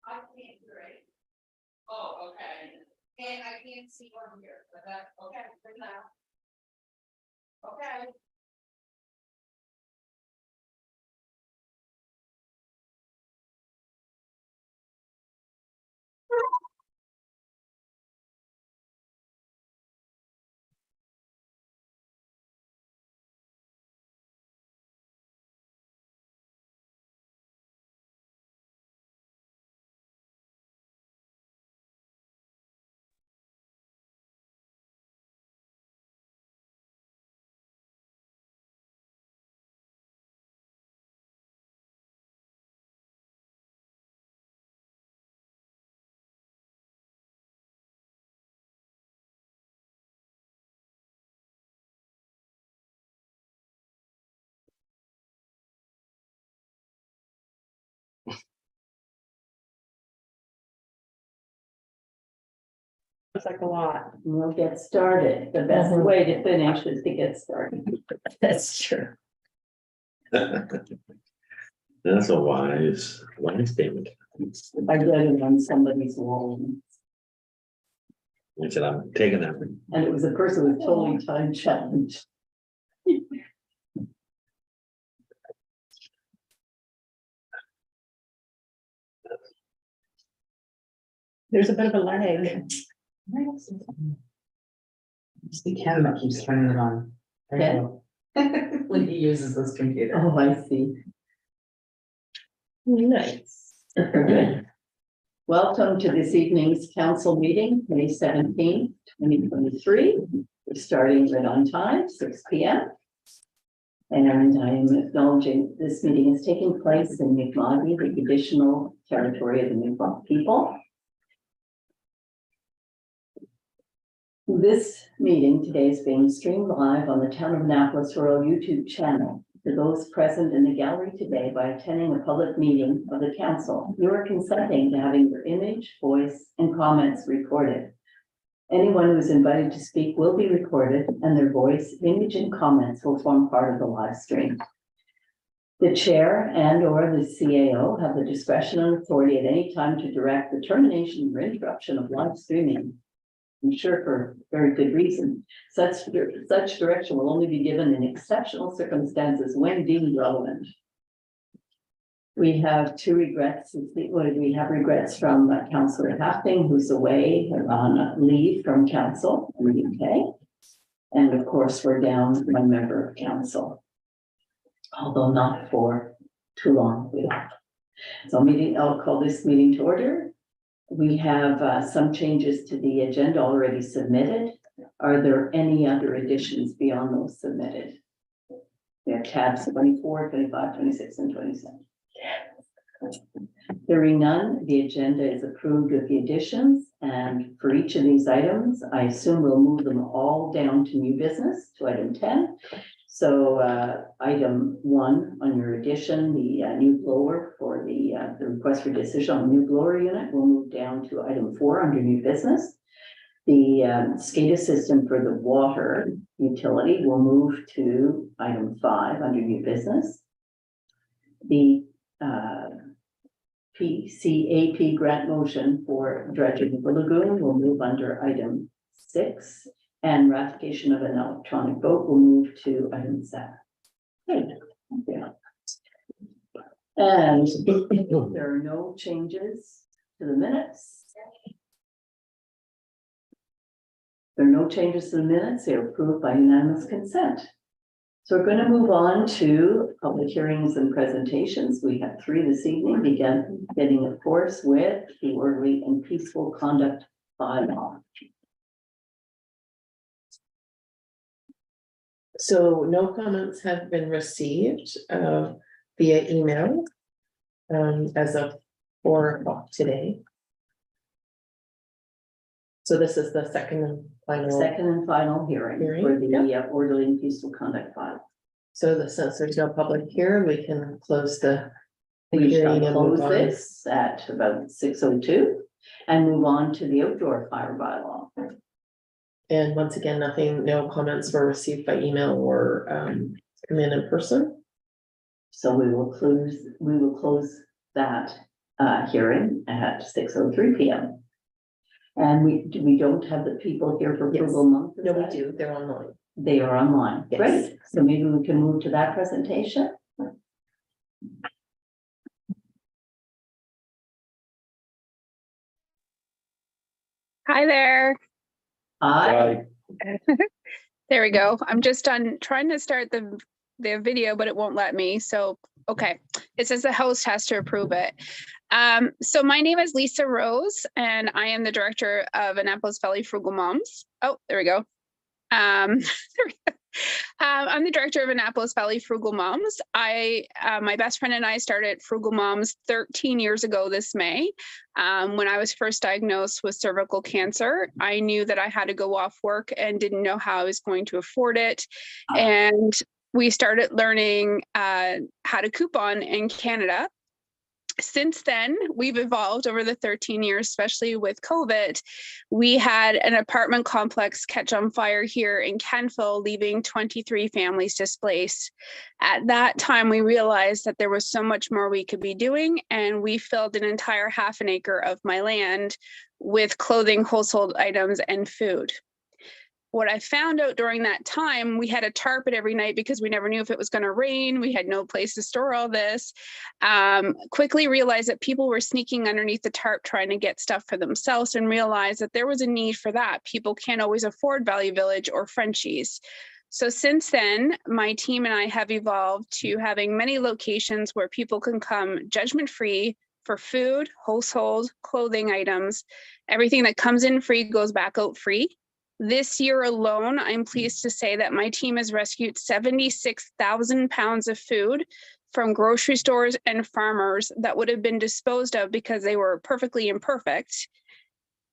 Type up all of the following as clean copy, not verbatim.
I can't hear it. Oh, okay. And I can't see one here, but that's okay for now. Okay. It's like a lot. We'll get started. The best Mhm. way to finish is to get started. That's true. That's a wise statement. I read it on somebody's wall, I said, I'm taking that. and it was a person with totally time challenged. There's a bit of a lag. It's the Ken that keeps turning it on. Ken? When he uses this computer. Oh, I see. Nice. Good. Welcome to this evening's council meeting, May 17th, 2023. We're starting right on time, 6 p.m. And I am acknowledging this meeting is taking place in Mi'kma'ki, the traditional territory of the Mi'kmaq people. This meeting today is being streamed live on the Town of Annapolis Rural YouTube channel. For those present in the gallery today by attending a public meeting of the council, you are consenting to having your image, voice, and comments recorded. Anyone who is invited to speak will be recorded, and their voice, image, and comments will form part of the live stream. The chair and/or the CAO have the discretion and authority at any time to direct the termination or interruption of live streaming. I'm sure for very good reason. Such direction will only be given in exceptional circumstances when deemed relevant. We have two regrets. We have regrets from Councillor Hafting, who's away on leave from council in the UK. And of course, we're down one member of council, although not for too long. So I'll call this meeting to order. We have some changes to the agenda already submitted. Are there any other additions beyond those submitted? We have tabs 24, 25, 26, and 27. Hearing none, the agenda is approved with the additions. And for each of these items, I assume we'll move them all down to new business, to item 10. So item 1 on your addition, the new blower for the request for decision on the new blower unit will move down to item 4 under new business. The SCADA system for the water utility will move to item 5 under new business. The PCAP grant motion for dredging the lagoon will move under item 6. And ratification of an electronic vote will move to item 7. Yeah. And there are no changes to the minutes. There are no changes to the minutes. They are approved by unanimous consent. So we're going to move on to public hearings and presentations. We have 3 this evening, beginning of course with the orderly and peaceful conduct bylaw. So no comments have been received via email as of 4 o'clock today. So this is the second and final Hearing Hearing, for the orderly and peaceful conduct bylaw. So since there's no public here, we can close the We shall hearing and move close on. this at about 6:02 and move on to the outdoor fire bylaw. And once again, no comments were received by email or come in person. So we will close that hearing at 6:03 PM. And we don't have the people here for Yes. Frugal Month. is No, we that- do, they're online. They are online. Yes. Great. So maybe we can move to that presentation. Hi there. I, There we go. I'm just on trying to start the video, but it won't let me. So, okay. It says the host has to approve it. So my name is Lisa Rose, and I am the director of Annapolis Valley Frugal Moms. Oh, there we go. There we go. I'm the director of Annapolis Valley Frugal Moms. My best friend and I started Frugal Moms 13 years ago this May. When I was first diagnosed with cervical cancer, I knew that I had to go off work and didn't know how I was going to afford it. And we started learning how to coupon in Canada. Since then, we've evolved over the 13 years, especially with COVID. We had an apartment complex catch on fire here in Kentville, leaving 23 families displaced. At that time, we realized that there was so much more we could be doing, and we filled an entire half an acre of my land with clothing, household items, and food. What I found out during that time, we had a tarp it every night because we never knew if it was going to rain. We had no place to store all this. Quickly realized that people were sneaking underneath the tarp trying to get stuff for themselves, and realized that there was a need for that. People can't always afford Value Village or Frenchies. So since then, my team and I have evolved to having many locations where people can come judgment-free for food, household, clothing items. Everything that comes in free goes back out free. This year alone, I'm pleased to say that my team has rescued 76,000 pounds of food from grocery stores and farmers that would have been disposed of because they were perfectly imperfect.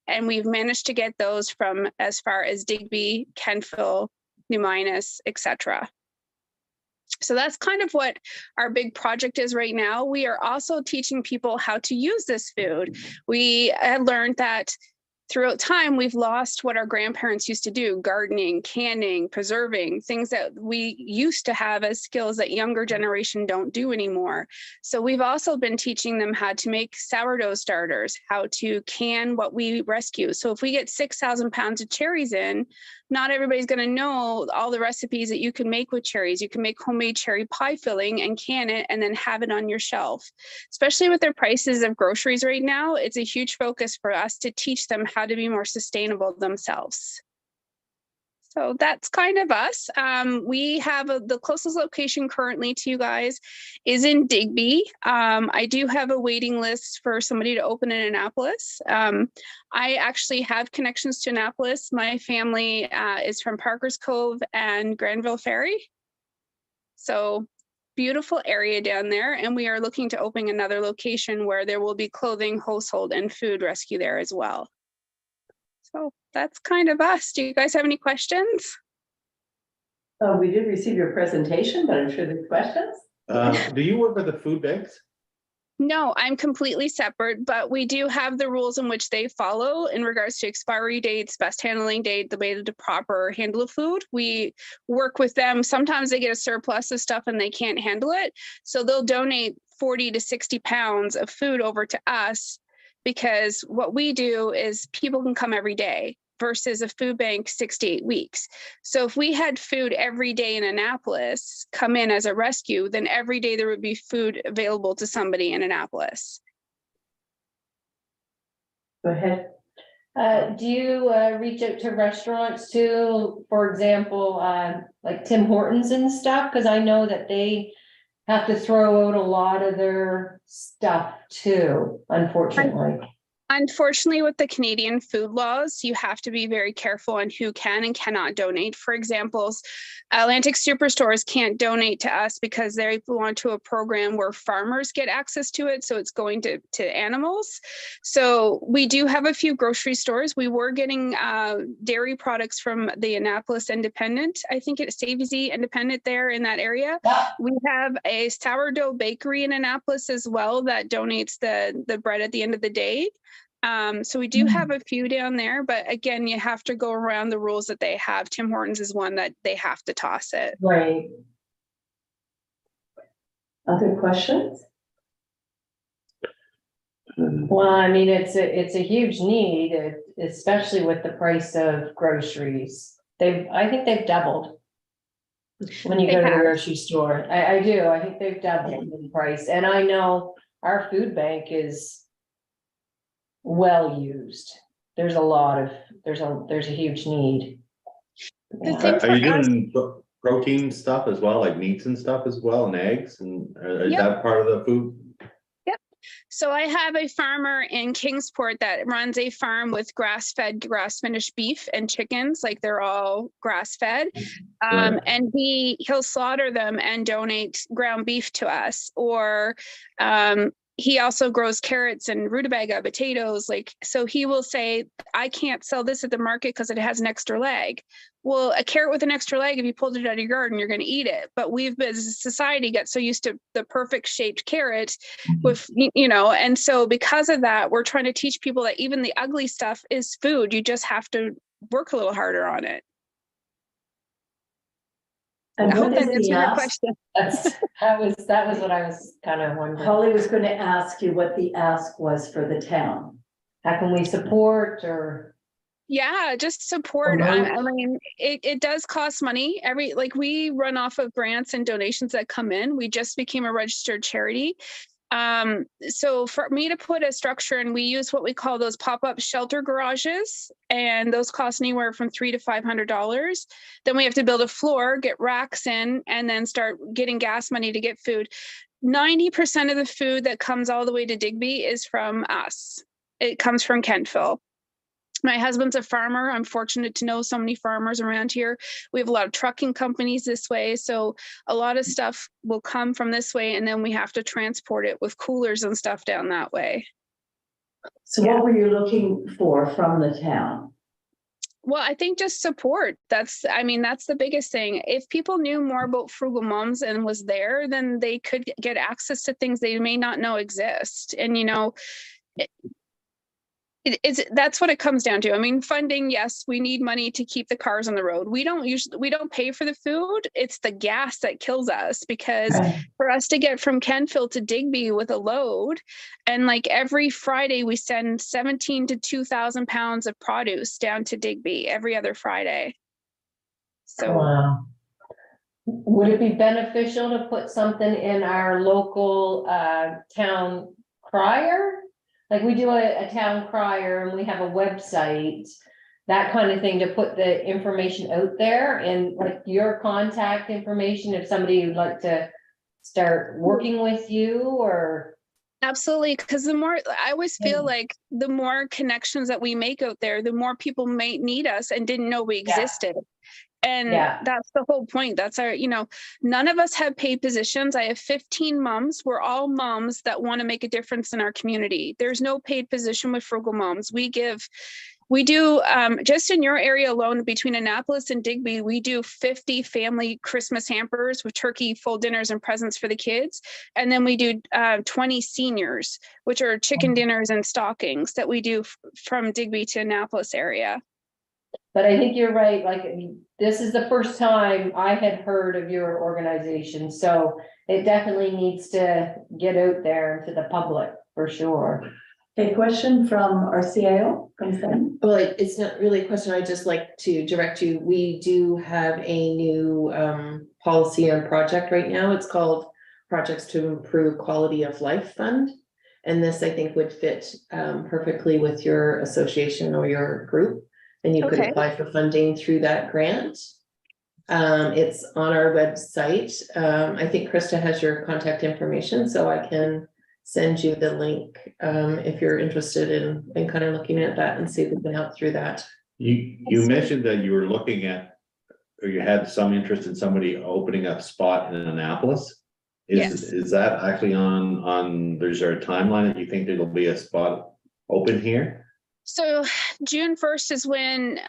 And we've managed to get those from as far as Digby, Kentville, New Minas, etc. So that's kind of what our big project is right now. We are also teaching people how to use this food. We had learned that throughout time, we've lost what our grandparents used to do: gardening, canning, preserving, things that we used to have as skills that younger generation don't do anymore. So we've also been teaching them how to make sourdough starters, how to can what we rescue. So if we get 6,000 pounds of cherries in, not everybody's going to know all the recipes that you can make with cherries. You can make homemade cherry pie filling and can it and then have it on your shelf. Especially with their prices of groceries right now, it's a huge focus for us to teach them how to be more sustainable themselves. So that's kind of us. We have the closest location currently to you guys is in Digby. I do have a waiting list for somebody to open in Annapolis. I actually have connections to Annapolis. My family is from Parker's Cove and Granville Ferry. So beautiful area down there. And we are looking to open another location where there will be clothing, household, and food rescue there as well. So that's kind of us. Do you guys have any questions? we did receive your presentation, but I'm sure there's questions. Do you work with the food banks? No, I'm completely separate, but we do have the rules in which they follow in regards to expiry dates, best handling date, the way to proper handle of food. We work with them. Sometimes they get a surplus of stuff and they can't handle it. So they'll donate 40 to 60 pounds of food over to us, because what we do is people can come every day versus a food bank 6 to 8 weeks. So if we had food every day in Annapolis come in as a rescue, then every day there would be food available to somebody in Annapolis. Go ahead. Do you reach out to restaurants too, for example, like Tim Hortons and stuff? Because I know that they have to throw out a lot of their stuff too, unfortunately. Unfortunately, with the Canadian food laws, you have to be very careful on who can and cannot donate. For example, Atlantic Superstores can't donate to us because they belong to a program where farmers get access to it. So it's going to animals. So we do have a few grocery stores. We were getting dairy products from the Annapolis Independent. I think it's Savesy Independent there in that area. Yeah. We have a sourdough bakery in Annapolis as well that donates the bread at the end of the day. So we do have a few down there, but again, you have to go around the rules that they have. Tim Hortons is one that they have to toss it. Right. Other questions? Well, I mean, it's a huge need, especially with the price of groceries. I think they've doubled. When you They go to the have. grocery store, I do, I think they've doubled in price, and I know our food bank is well used. There's a huge need. The Yeah. thing Are for you us, doing protein stuff as well, like meats and stuff as well, and eggs, and is Yep. that part of the food? so I have a farmer in Kingsport that runs a farm with grass-fed, grass-finished beef and chickens, like they're all grass-fed. Right. And he'll slaughter them and donate ground beef to us, or he also grows carrots and rutabaga, potatoes, like, so he will say, I can't sell this at the market because it has an extra leg. Well, a carrot with an extra leg, if you pulled it out of your garden, you're going to eat it. But we've, as a society, got so used to the perfect shaped carrot with, and so because of that, we're trying to teach people that even the ugly stuff is food. You just have to work a little harder on it. And I hope what that is answered the your ask? question. That was what I was kind of wondering. Holly was going to ask you what the ask was for the town. How can we support or? Yeah, just support. I mean, it does cost money. We run off of grants and donations that come in. We just became a registered charity. So for me to put a structure in, we use what we call those pop-up shelter garages, and those cost anywhere from $300 to $500. Then we have to build a floor, get racks in, and then start getting gas money to get food. 90% of the food that comes all the way to Digby is from us. It comes from Kentville. My husband's a farmer. I'm fortunate to know so many farmers around here. We have a lot of trucking companies this way. So a lot of stuff will come from this way, and then we have to transport it with coolers and stuff down that way. So what were you looking for from the town? Well, I think just support. That's the biggest thing. If people knew more about Frugal Moms and was there, then they could get access to things they may not know exist. And, that's what it comes down to. I mean, funding, yes, we need money to keep the cars on the road. We don't pay for the food. It's the gas that kills us, because for us to get from Kentville to Digby with a load, and like every Friday we send 17 to 2,000 pounds of produce down to Digby every other Friday. So wow. Would it be beneficial to put something in our local town crier? Like we do a town crier and we have a website, that kind of thing, to put the information out there, and like your contact information if somebody would like to start working with you or. Absolutely, because I always feel like the more connections that we make out there, the more people may need us and didn't know we existed. And that's the whole point. That's our, none of us have paid positions. I have 15 moms. We're all moms that want to make a difference in our community. There's no paid position with Frugal Moms. We do, just in your area alone, between Annapolis and Digby, we do 50 family Christmas hampers with turkey, full dinners, and presents for the kids. And then we do 20 seniors, which are chicken dinners and stockings that we do from Digby to Annapolis area. But I think you're right, like, this is the first time I had heard of your organization, so it definitely needs to get out there to the public, for sure. A question from our CIO, Well, it's not really a question. I'd just like to direct you. We do have a new policy and project right now. It's called Projects to Improve Quality of Life Fund. And this, I think, would fit perfectly with your association or your group. And you could apply for funding through that grant. It's on our website. I think Krista has your contact information, so I can send you the link if you're interested in kind of looking at that and see if we can help through that. You mentioned that you were looking at, or you had some interest in somebody opening up spot in Annapolis. Is that actually on, is there a timeline that you think there'll be a spot open here? So June 1st is when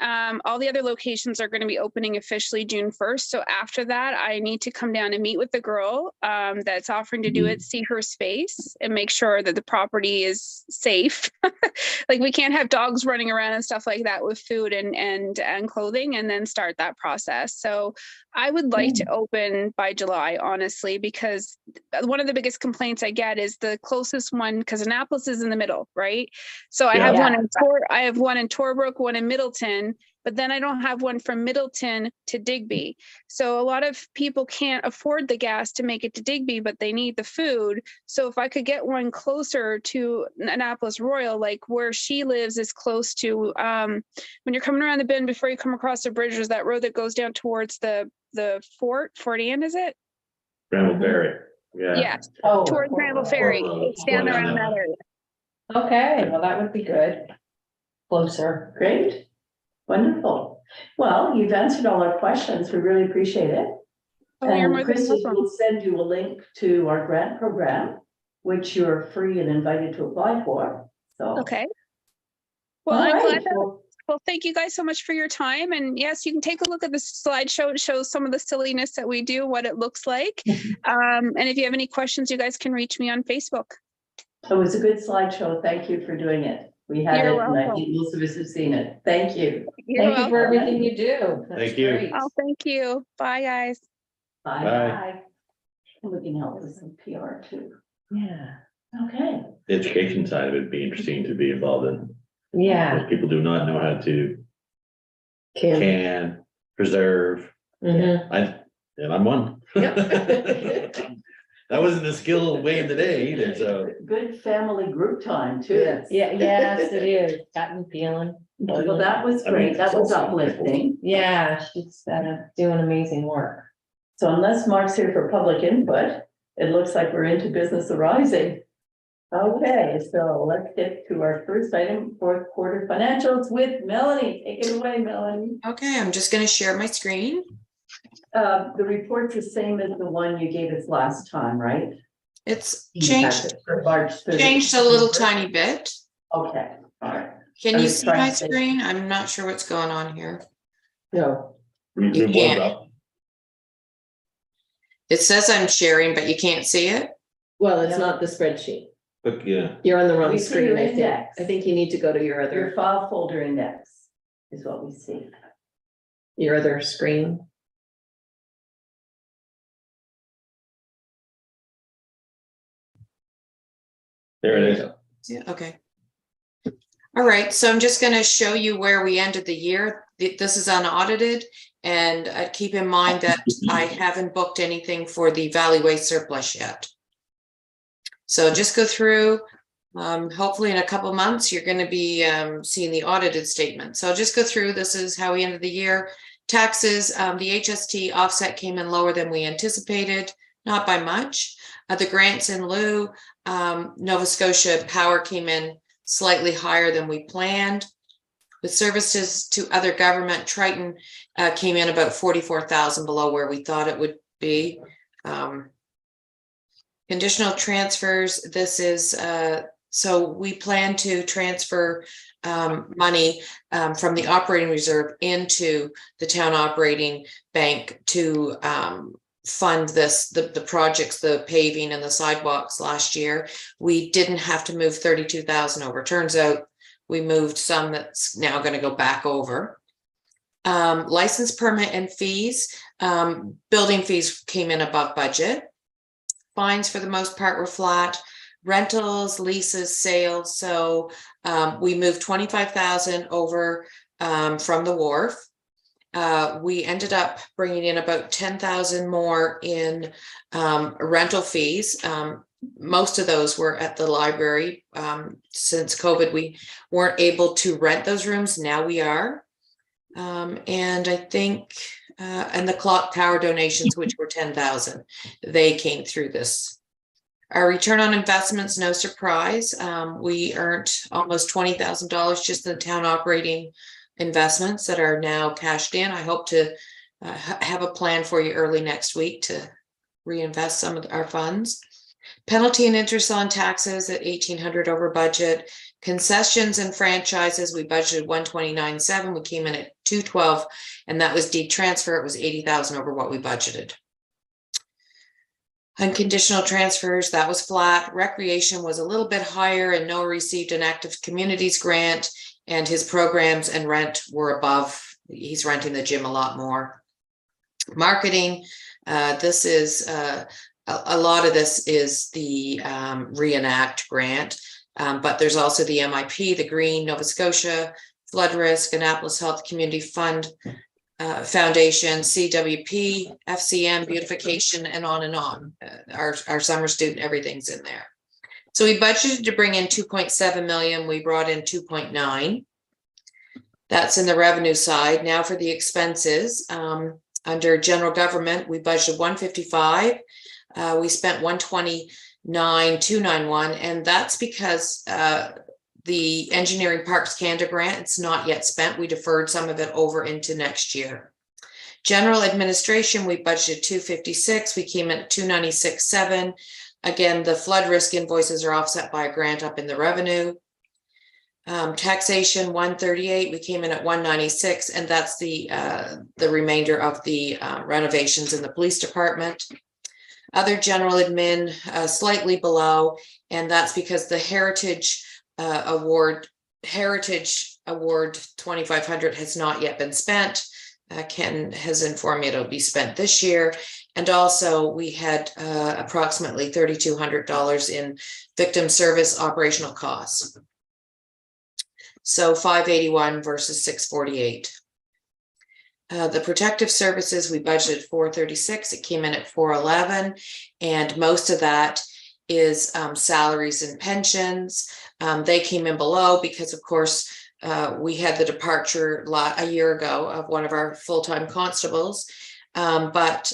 all the other locations are going to be opening officially June 1st. So after that, I need to come down and meet with the girl that's offering to do it, see her space and make sure that the property is safe. Like we can't have dogs running around and stuff like that with food and clothing, and then start that process. So I would like to open by July, honestly, because one of the biggest complaints I get is the closest one, because Annapolis is in the middle, right? So I have one in I have one in Torbrook, one in Middleton, but then I don't have one from Middleton to Digby. So a lot of people can't afford the gas to make it to Digby, but they need the food. So if I could get one closer to Annapolis Royal, like where she lives is close to, when you're coming around the bend before you come across the bridge, there's that road that goes down towards the Fort Ann, is it? Granville Ferry, yeah. Yeah, Oh, towards Granville Ferry. It's down Going around down that area. okay, well, that would be good. Closer. Great, wonderful. Well, you've answered all our questions. We really appreciate it. Oh, you're And more than Christie welcome. will send you a link to our grant program, which you're free and invited to apply for. So. Okay. Well, All I'm right. glad that, well, thank you guys so much for your time. And yes, you can take a look at the slideshow. It shows some of the silliness that we do, what it looks like. And if you have any questions, you guys can reach me on Facebook. It was a good slideshow. Thank you for doing it. We had You're it, and I welcome. think most of us have seen it. Thank you. You're Thank you for welcome. everything you do. That's Thank you. great. Oh, thank you. Bye, guys. Bye. Bye. And we can help with some PR too. Yeah, Okay. The education side of it would be interesting to be involved in. yeah. Most people do not know how to Can. can, preserve. Mhm. And I'm one. That wasn't a skill way in the day either, so. Good family group time too. Yes. Yeah, yes, it is. Got me feeling. Well, that was great. That was uplifting. Yeah, she's doing amazing work. So unless Mark's here for public input, it looks like we're into business arising. Okay, so let's get to our first item, fourth quarter financials with Melanie. Take it away, Melanie. Okay, I'm just gonna share my screen. The report's the same as the one you gave us last time, right? It's changed, For March 30th. changed a little tiny bit. Okay, all right. Can I you was see trying my to say- screen? I'm not sure what's going on here. No. You can't. Up. It says I'm sharing, but you can't see it. Well, it's not the spreadsheet. But yeah, You're on the wrong We see screen, your I think. index. I think you need to go to your Your other, file folder index is what we see. screen. there it is. Yeah, okay. All right, so I'm just gonna show you where we ended the year. This is unaudited, and keep in mind that I haven't booked anything for the Valley Way surplus yet. So just go through, hopefully in a couple months, you're gonna be seeing the audited statement. So I'll just go through, this is how we ended the year. Taxes, the HST offset came in lower than we anticipated, not by much. The grants in lieu, Nova Scotia Power came in slightly higher than we planned. With services to other government, Triton came in about 44,000 below where we thought it would be. Conditional transfers, this is, so we plan to transfer money from the operating reserve into the town operating bank to fund the projects, the paving and the sidewalks last year. We didn't have to move 32,000 over. Turns out we moved some that's now going to go back over. License permit and fees, building fees came in above budget. Fines for the most part were flat. Rentals, leases, sales. So we moved 25,000 over from the wharf. We ended up bringing in about 10,000 more in rental fees. Most of those were at the library. Since COVID, we weren't able to rent those rooms. Now we are. And I think, and the clock tower donations, which were 10,000, they came through this. Our return on investments, no surprise. We earned almost $20,000 just in the town operating investments that are now cashed in. I hope to have a plan for you early next week to reinvest some of our funds. Penalty and interest on taxes at 1,800 over budget. Concessions and franchises, we budgeted 129.7, we came in at 212, and that was deed transfer, it was 80,000 over what we budgeted. Unconditional transfers, that was flat. Recreation was a little bit higher, and Noah received an active communities grant, and his programs and rent were above. He's renting the gym a lot more. Marketing, this is a lot of this is the Reenact grant, but there's also the MIP, the Green Nova Scotia Flood Risk, Annapolis Health Community Fund Foundation, CWP, FCM, beautification, and on and on. Our summer student, everything's in there. So we budgeted to bring in 2.7 million. We brought in 2.9. That's in the revenue side. Now for the expenses, under general government, we budgeted 155. We spent 129,291, and that's because the Engineering Parks Canada grant, it's not yet spent. We deferred some of it over into next year. General administration, we budgeted 256. We came in at 296.7. Again, the flood risk invoices are offset by a grant up in the revenue. Taxation 138. We came in at 196, and that's the remainder of the renovations in the police department. Other general admin slightly below, and that's because the Heritage Award 2,500 has not yet been spent. Ken has informed me it'll be spent this year. And also we had approximately $3,200 in victim service operational costs. So 581 versus 648. The protective services, we budgeted 436. It came in at 411. And most of that is salaries and pensions. They came in below because, of course, we had the departure a year ago of one of our full-time constables. But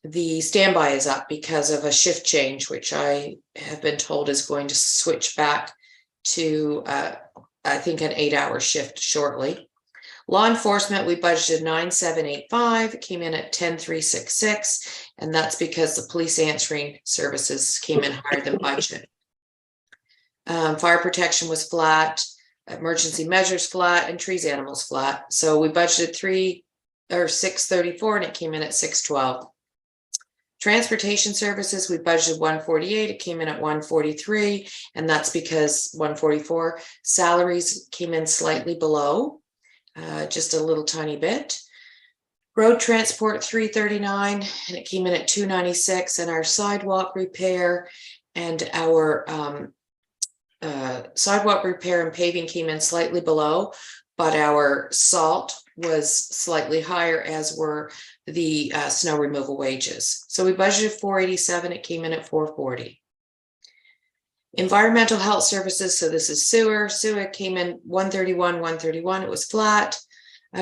the standby is up because of a shift change, which I have been told is going to switch back to, I think, an 8-hour shift shortly. Law enforcement, we budgeted 9,785. It came in at 10,366, and that's because the police answering services came in higher than budget. Fire protection was flat, emergency measures flat, and trees animals flat. So we budgeted 634, and it came in at 612. Transportation services, we budgeted 148. It came in at 143, and that's because 144 salaries came in slightly below. Just a little tiny bit. Road transport 339, and it came in at 296, and our sidewalk repair and our sidewalk repair and paving came in slightly below, but our salt was slightly higher, as were the snow removal wages. So we budgeted 487, it came in at 440. Environmental health services, so this is sewer. Sewer came in 131, it was flat.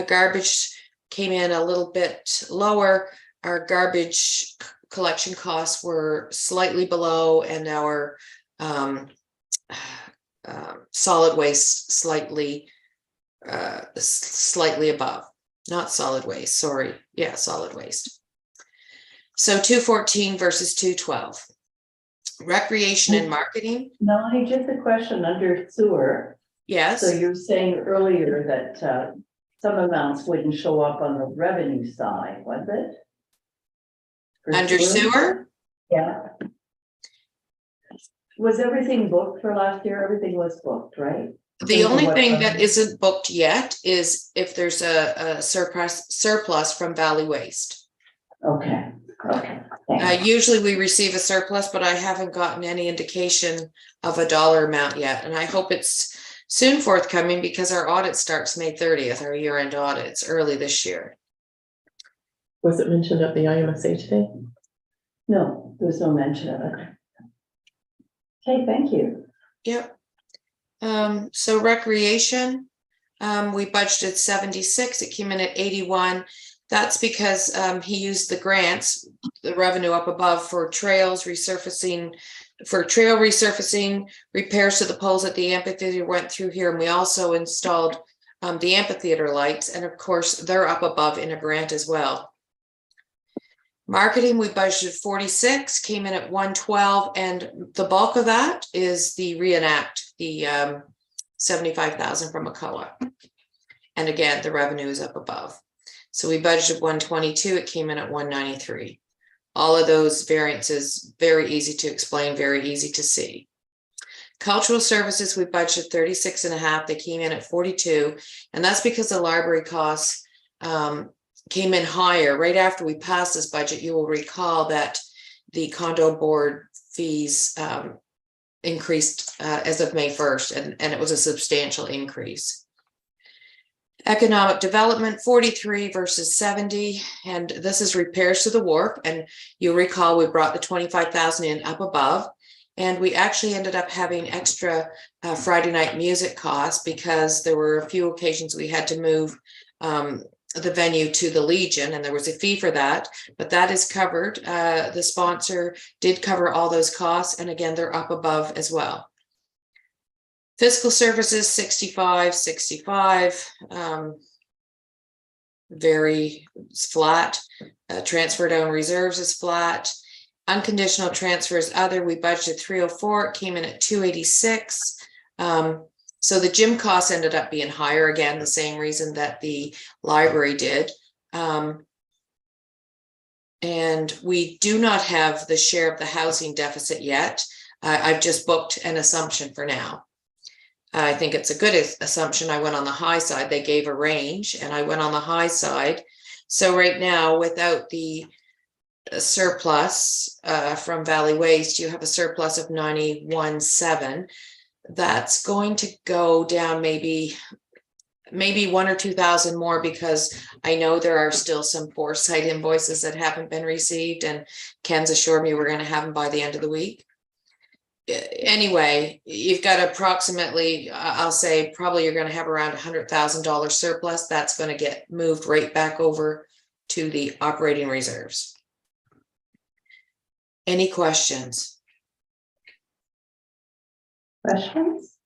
Garbage came in a little bit lower. Our garbage collection costs were slightly below, and our solid waste slightly above. Not solid waste, sorry. Yeah, solid waste. So 214 versus 212. Recreation and marketing. No, just a question under sewer. Yes. So you're saying earlier that some amounts wouldn't show up on the revenue side, was it? For Under sewer? Yeah. Was everything booked for last year? Everything was booked, right? The only thing that isn't booked yet is if there's a surplus from Valley Waste. Okay. Usually we receive a surplus, but I haven't gotten any indication of a dollar amount yet. And I hope it's soon forthcoming, because our audit starts May 30th, our year-end audit. It's early this year. Was it mentioned at the IMSA today? No, there was no mention of it. Okay, thank you. Yep. So recreation, we budgeted 76. It came in at 81. That's because he used the grants, the revenue up above, for trails resurfacing, repairs to the poles at the amphitheater went through here. And we also installed the amphitheater lights. And of course, they're up above in a grant as well. Marketing, we budgeted 46, came in at 112, and the bulk of that is the reenact, the 75,000 from McCullough. And again, the revenue is up above. So we budgeted 122, it came in at 193. All of those variances, very easy to explain, very easy to see. Cultural services, we budgeted 36.5, they came in at 42, and that's because the library costs came in higher. Right after we passed this budget, you will recall that the condo board fees increased as of May 1st, and it was a substantial increase. Economic development, 43 versus 70, and this is repairs to the wharf. And you'll recall we brought the 25,000 in up above, and we actually ended up having extra Friday night music costs because there were a few occasions we had to move the venue to the Legion, and there was a fee for that, but that is covered. The sponsor did cover all those costs, and again, they're up above as well. Fiscal services, 65, very flat. Transfer down reserves is flat. Unconditional transfers other, we budgeted 304, it came in at 286. So the gym costs ended up being higher, again, the same reason that the library did. And we do not have the share of the housing deficit yet. I've just booked an assumption for now. I think it's a good assumption. I went on the high side. They gave a range and I went on the high side. So right now, without the surplus from Valley Waste, you have a surplus of 91.7. That's going to go down maybe 1,000 or 2,000 more, because I know there are still some Foresight invoices that haven't been received, and Ken's assured me we're going to have them by the end of the week. Anyway, you've got approximately, I'll say probably you're going to have around $100,000 surplus. That's going to get moved right back over to the operating reserves. Any questions? Questions?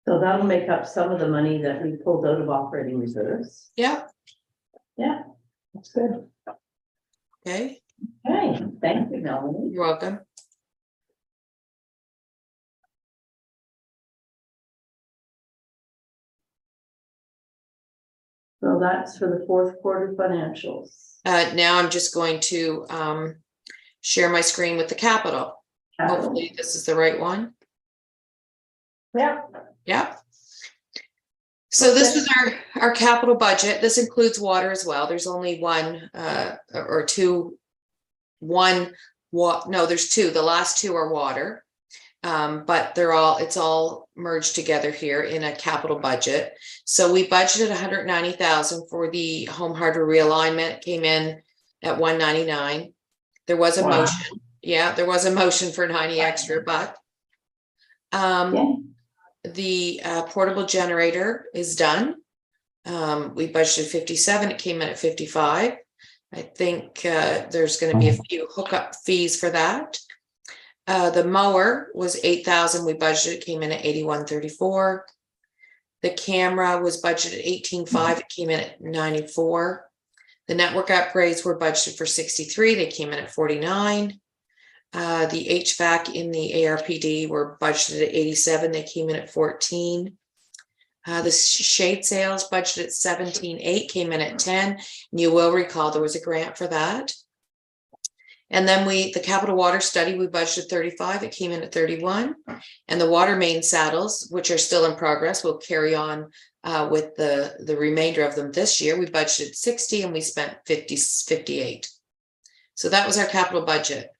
So that'll make up some of the money that we pulled out of operating reserves. Yeah. Yeah, that's good. Okay. Okay, thank you, Melanie. You're welcome. So that's for the fourth quarter financials. Now I'm just going to share my screen with the capital. Hopefully this is the right one. Yeah. Yeah. So this was our capital budget. This includes water as well. There's only one or two. There's two. The last two are water. But it's all merged together here in a capital budget. So we budgeted 190,000 for the home hardware realignment. It came in at 199. There was a motion. Yeah, there was a motion for 90 extra, but the portable generator is done. We budgeted 57. It came in at 55. I think there's going to be a few hookup fees for that. The mower was 8,000. We budgeted, it came in at 8134. The camera was budgeted 18.5. It came in at 94. The network upgrades were budgeted for 63. They came in at 49. The HVAC in the ARPD were budgeted at 87. They came in at 14. The shade sales budgeted at 17.8, came in at 10. And you will recall there was a grant for that. And then the capital water study, we budgeted 35. It came in at 31. And the water main saddles, which are still in progress, will carry on with the remainder of them this year. We budgeted 60 and we spent 58. So that was our capital budget.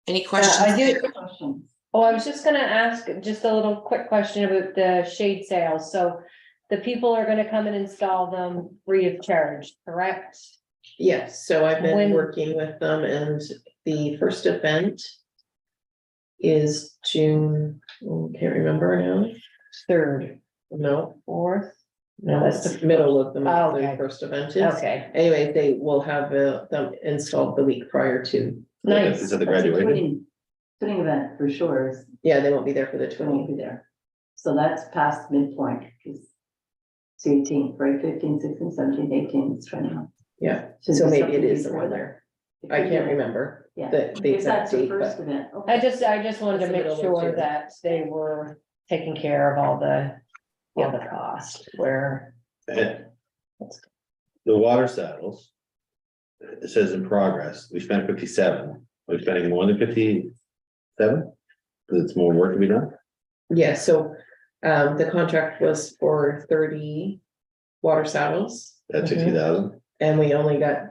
Any questions? I do. Questions? Oh, I was just gonna ask just a little quick question about the shade sales. So the people are gonna come and install them free of charge, correct? Yes, so I've been When- working with them, and the first event is June, can't remember now, 3rd, no, 4th? no, that's the middle of the month, the Okay. first event is. Okay, Anyway, they will have them installed the week prior to. nice. Is it the graduation? Twinning event for sure Yeah, they won't be there for the is going to 20th. be there. So that's past midpoint. 'Cause It's 18th, right? 15, 16, 17, 18, it's 20. Yeah, Should so be maybe it something is the one before there. I can't remember Yeah. the If that's exact the date, first but event. I okay. just wanted to It's the make middle of sure June. that they were taking care of all the cost where. And the water saddles. It says in progress, we spent 57, we're spending more than 57? Cause it's more work to be done? yeah, so the contract was for 30 water saddles. That's 60,000, And we only got,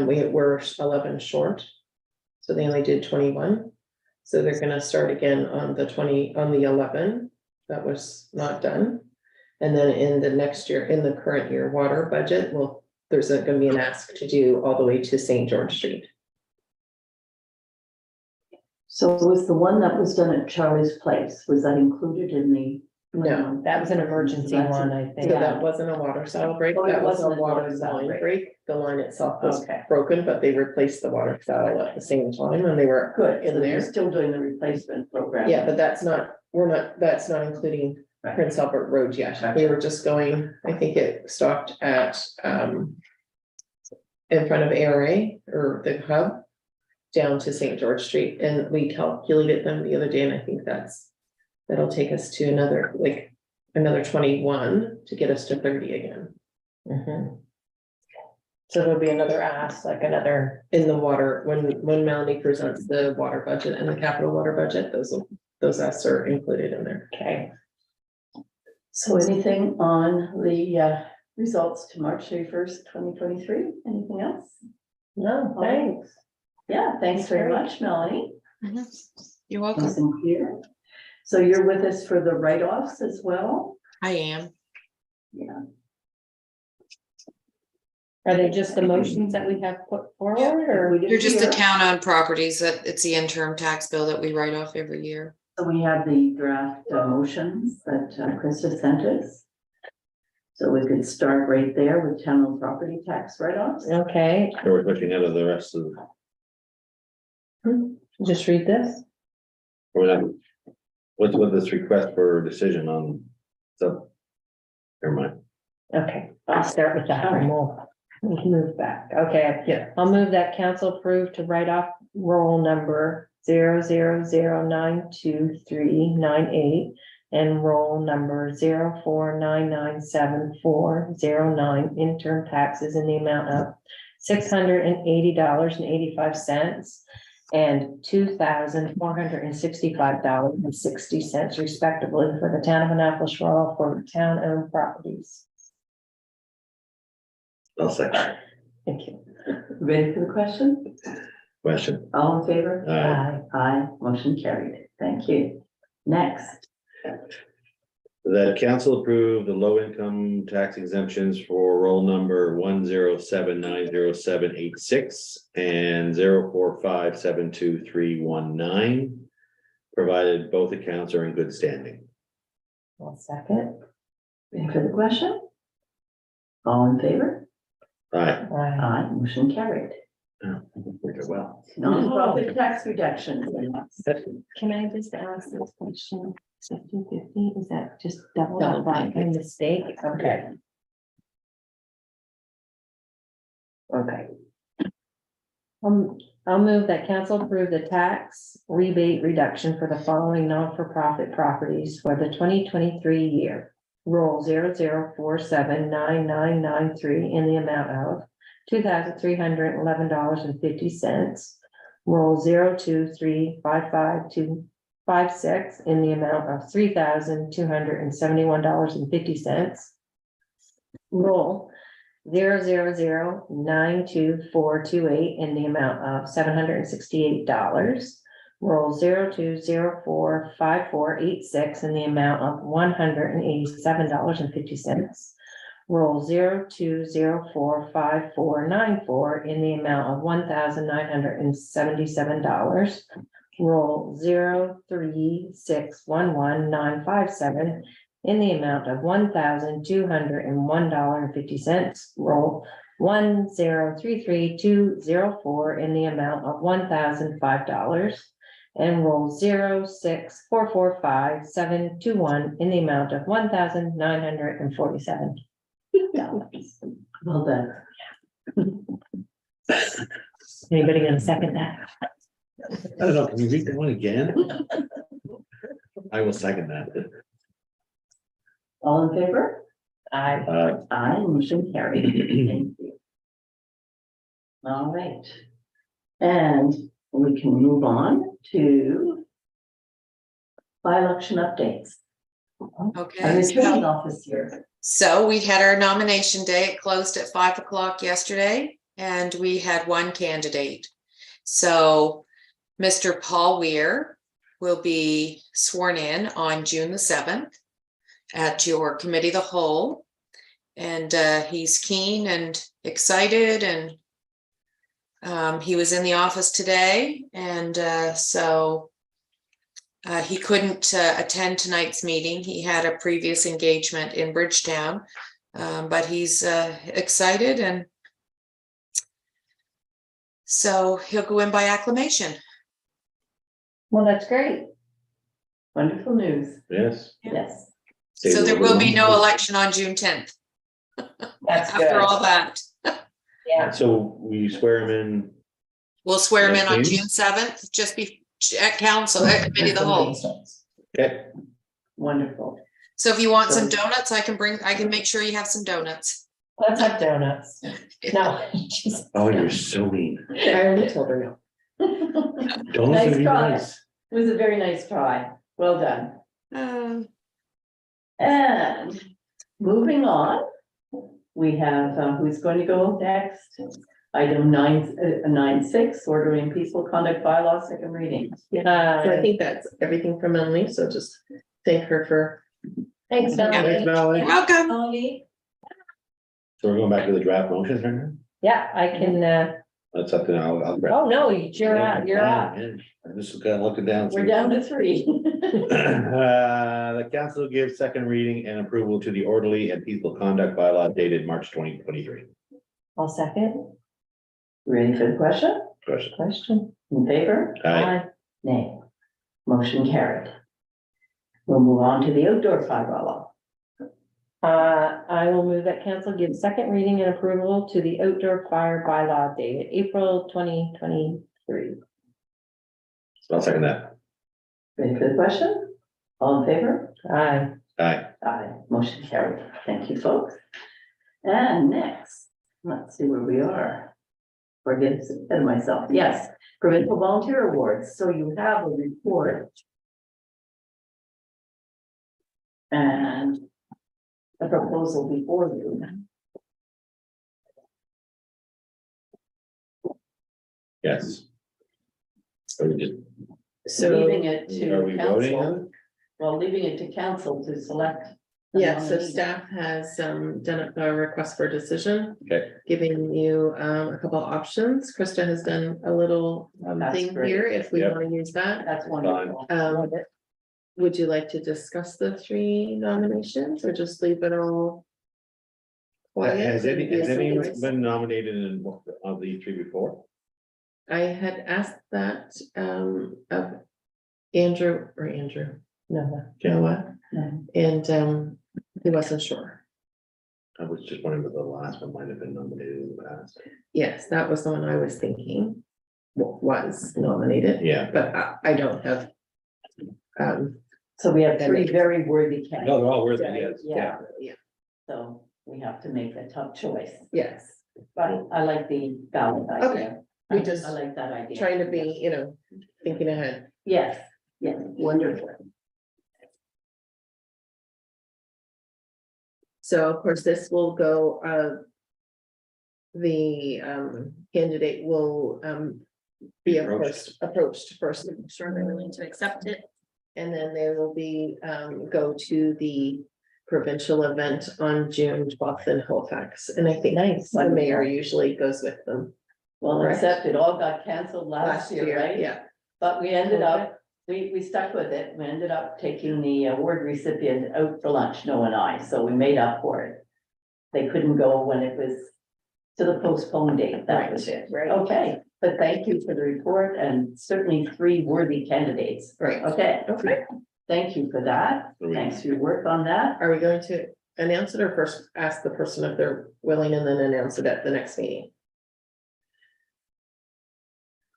we were 11 short. So they only did 21. So they're gonna start again on the 11. That was not done. And then in the next year, in the current year water budget, well, there's gonna be an ask to do all the way to St. George Street. So was the one that was done at Charlie's Place, was that included in the? No, That was an emergency That's one, a- I So think. that wasn't a water saddle break, Oh, it that was a wasn't a water water saddle line break. break. The line itself was Okay. broken, but they replaced the water saddle at the same time and they were Good, in so there. you're still doing the replacement program. Yeah, but that's not including Right. Prince Albert Road yet. We were just going, I think it stopped at, in front of ARA or the hub, down to St. George Street, and we calculated them the other day, and I think that'll take us to another 21 to get us to 30 again. Mhm. So there'll be another ask, like another, In the water, when Melanie presents the water budget and the capital water budget, those asks are included in there. okay, So anything on the results to March 31st, 2023? Anything else? no, thanks. Yeah, thanks very Great. much, Melanie. You're welcome. Nice and clear. So you're with us for the write-offs as well? I am. Yeah. Are they just the motions that we have put forward or? You're just the town-owned properties, that it's the interim tax bill that we write off every year. So we have the draft motions that Krista sent us. So we could start right there with town-owned property tax write-offs. Okay, so we're pushing out of the rest of, just read this. or not. What's with this request for decision on, so. Never mind. Okay, I'll start with that and we'll move back. Okay. Yeah. I'll move that council approve to write off roll number 0009239 and roll number 049974009 interim taxes in the amount of $680.85 and $2,465.60 respectively for the town of Annapolis Royal for town-owned properties. I'll second. Thank you. Ready for the question? Question. All in favor? Aye. Aye, motion carried. Thank you. Next, That council approved the low income tax exemptions for roll number 1079078 and 045723319. Provided both accounts are in good standing. 1 second. ready for the question? All in favor? Aye. Aye. Aye, motion carried. We did well. Non-profit tax reductions. Can I just ask this question? 50/50, is that just double Double by pay. mistake? Okay. Okay. I'll move that council approve the tax rebate reduction for the following non-for-profit properties for the 2023 year. Roll 00479993 in the amount of $2,311.50. Roll 0235556 in the amount of $3,271.50. Roll 000922428 in the amount of $768. Roll 02045486 in the amount of $187.50. Roll 02045494 in the amount of $1,977. Roll 0361195 in the amount of $1,201.50. Roll 1033204 in the amount of $1,005. And roll 0644571 in the amount of $1,947. Well done. Anybody gonna second that? I don't know, can you read that one again? I will second that. All in favor? I, Aye, motion carried. Thank you. All right. And we can move on to by-election updates. I'm Okay. returning office here. So we had our nomination day. It closed at 5 o'clock yesterday, and we had one candidate. So Mr. Paul Weir will be sworn in on June the 7th at your committee of the whole. And he's keen and excited, and he was in the office today, and so he couldn't attend tonight's meeting. He had a previous engagement in Bridgetown, but he's excited, and so he'll go in by acclamation. well, that's great. Wonderful news. Yes. Yes. So there will be no election on June 10th That's good. after all that. Yeah. So we swear him in. We'll swear him in on Next June meeting? 7th, just be at council, at committee of the whole. Okay, Wonderful. So if you want some donuts, I can make sure you have some donuts. Let's have donuts. No. just- oh, you're so mean. I already told her no. Don't Nice be try. nice. It was a very nice try. Well done. And moving on, we have, who's going to go next? Item 9.6, ordering peaceful conduct bylaw, second reading. So I think that's everything from Emily, so just thank her for. Thanks, Thanks, Melanie. Valerie. You're welcome. Melanie. So we're going back to the draft motions right now? Yeah, I can, That's something I'll. oh, no, you're up, you're up. I'm just kind of looking down. We're down to 3. The council gives second reading and approval to the orderly and peaceful conduct bylaw dated March 2023. I'll second. Ready for the question? Question. Question. In favor? Aye. Nay. Motion carried. We'll move on to the outdoor fire law. I will move that council give second reading and approval to the outdoor fire bylaw dated April 2023. So I'll second that. Ready for the question? All in favor? Aye. Aye. Aye. Motion carried. Thank you, folks. And next, let's see where we are. Forget ahead of myself. Yes, provincial volunteer awards. So you have a report. And a proposal before you. Yes. Are we just, So, Leaving it are to we voting on council, it? well, leaving it to council to select. a yeah, so nominee. staff has done a request for decision, Okay, giving you a couple options. Krista has done a little That's thing great. here, if we Yep. want to use that. That's wonderful. Would you like to discuss the 3 nominations or just leave it all? quiet has and be a anyone surprise? been nominated in of the 3 before? I had asked that of Andrew, Noah, No. and he wasn't sure. I was just wondering if the last one might have been nominated in the past. Yes, that was the one I was thinking was nominated, Yeah, but I don't have. So we have 3 very worthy no, candidates. they're all worth it, yes. Yeah, Yeah, so we have to make a tough choice, yes, but I like the ballot idea. we just I like that idea. trying to be, thinking ahead. Yes, yes, wonderful. So of course, this will go, the candidate will be approached first, to make sure they're willing to accept it. And then they will be go to the provincial event on June 12th in Halifax. And I think the mayor usually goes with them. Well, Correct. except it all got canceled last year, right? Yeah, But we ended up, we stuck with it. We ended up taking the award recipient out for lunch, Noah and I, so we made up for it. They couldn't go when it was to the postponed date. That was it. right. Okay, but thank you for the report and certainly 3 worthy candidates. Right. Okay, Okay. thank you for that. Are we- Thanks for your work on that. Are we going to announce it or first ask the person if they're willing and then announce it at the next meeting?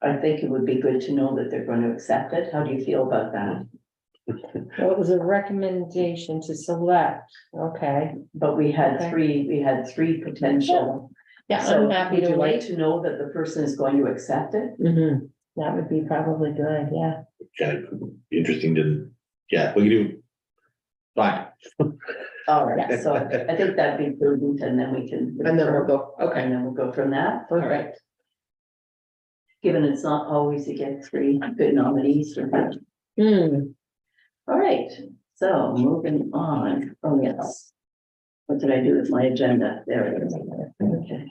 I think it would be good to know that they're going to accept it. How do you feel about that? Well, it was a recommendation to select, okay. But we had Okay. three potential. Yeah, So I'm happy would to you like wait. to know that the person is going to accept it? Mm-hmm. That would be probably good, yeah. Kind of interesting to, yeah, we can do. Fine. All right, so I think that'd be prudent and then we can. And then we'll go, okay, And then we'll go from that. All right. perfect. Given it's not always to get three good nominees for that. All right, so moving on. Oh, yes. What did I do with my agenda? There it is. Okay.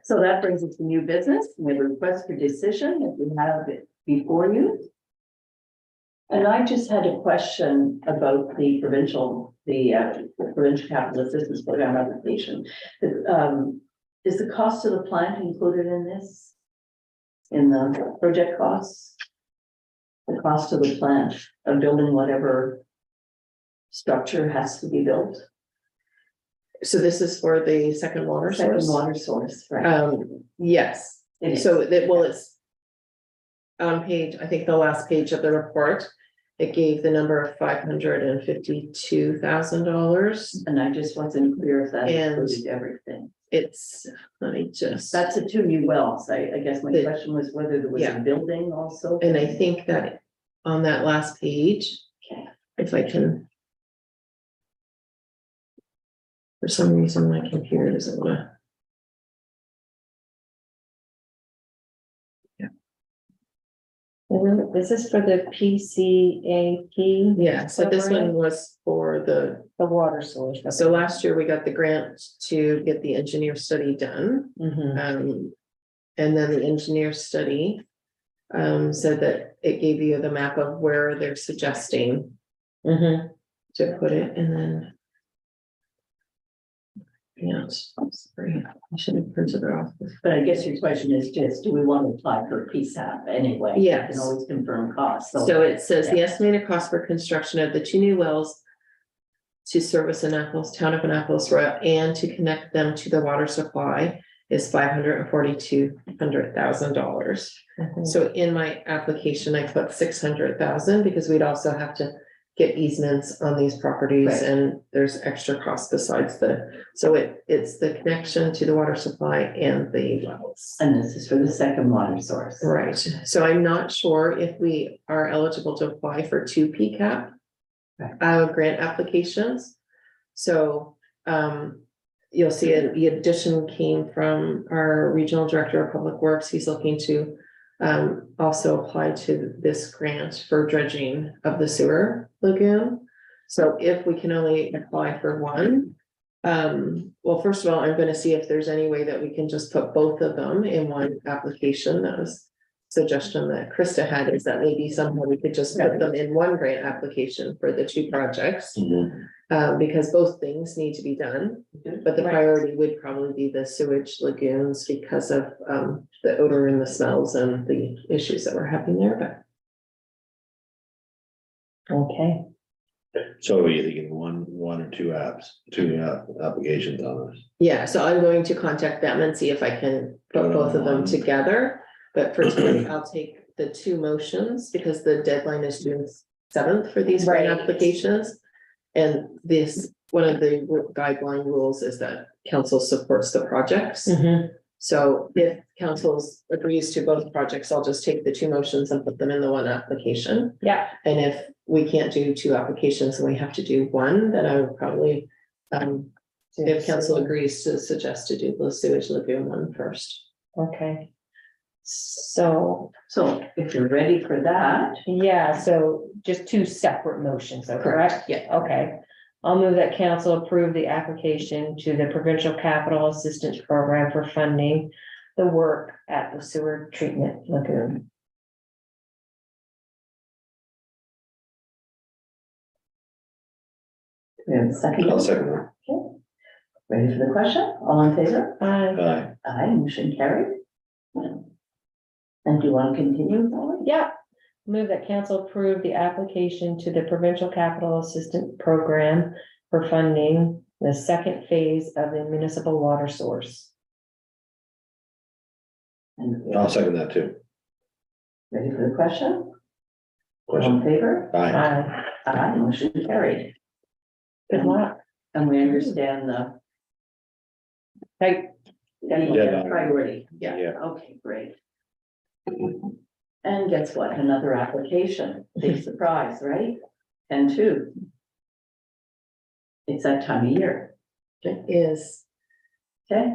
So that brings us to new business. We have a request for decision if we have it before you. And I just had a question about the provincial capital assistance program application. Is the cost of the plant included in this? In the project costs? The cost of the plant of building whatever structure has to be built? So this is for the second water Second source? water source, right? Yes, It is. so that, well, it's on page, I think the last page of the report, it gave the number of $552,000. And I just wasn't clear if that And- included everything. It's, let me just, That's the two new wells. I guess my The- question was whether there was yeah. a building also. and I think that on that last page, Okay. if I can. For some reason, my computer doesn't wanna. This is for the PCAP, Yeah, so this one Program. was for the, the water source. so last year we got the grant to get the engineer study done. Mhm. And then the engineer study. Said that it gave you the map of where they're suggesting Mhm. to put it and then. Yeah, sorry, I should have printed it off. But I guess your question is just, do we want to apply for a PSAP anyway? You Yes. can always confirm costs. So it says the estimated cost for construction of the two new wells. To service Annapolis, town of Annapolis Royal, and to connect them to the water supply is $542,000. Mhm. So in my application, I put 600,000 because we'd also have to get easements on these properties Right. and there's extra costs besides so it's the connection to the water supply and the wells. And this is for the second water source. Right, so I'm not sure if we are eligible to apply for two PCAP. Right. Grant applications. So, you'll see the addition came from our regional director of public works. He's looking to. Also apply to this grant for dredging of the sewer lagoon. So if we can only apply for one. Well, first of all, I'm gonna see if there's any way that we can just put both of them in one application. That was. Suggestion that Krista had is that maybe somehow we could just put them in one grant application for the two projects. Because both things need to be done, but the Right. priority would probably be the sewage lagoons because of the odor and the smells and the issues that we're having there, but. Okay, So are you thinking one or two applications on this? Yeah, so I'm going to contact them and see if I can put both of them together, but for today, I'll take the two motions because the deadline is June 7th for these grant Right. applications. And this, one of the guideline rules is that council supports the projects. Mhm. So if council agrees to both projects, I'll just take the two motions and put them in the one application. Yeah, And if we can't do two applications and we have to do one, then I would probably, if council agrees to suggest to do the sewage lagoon one first. okay. So, So if you're ready for that, yeah, so just two separate motions, though, correct? Yeah. Okay. I'll move that council approve the application to the Provincial Capital Assistance Program for funding the work at the sewer treatment lagoon. we have a second. I'll second that. Ready for the question? All in favor? Aye. Aye, motion carried. And do you want to continue, Molly? Yeah, move that council approve the application to the Provincial Capital Assistance Program for funding the second phase of the municipal water source. And I'll second that too. ready for the question? All Question. in favor? Aye. Aye, motion carried. Good luck. And we understand the Right, Deadline. priority. Yeah. Okay, great. And guess what? Another application. Big surprise, right? And two. It's that time of year, It is. okay?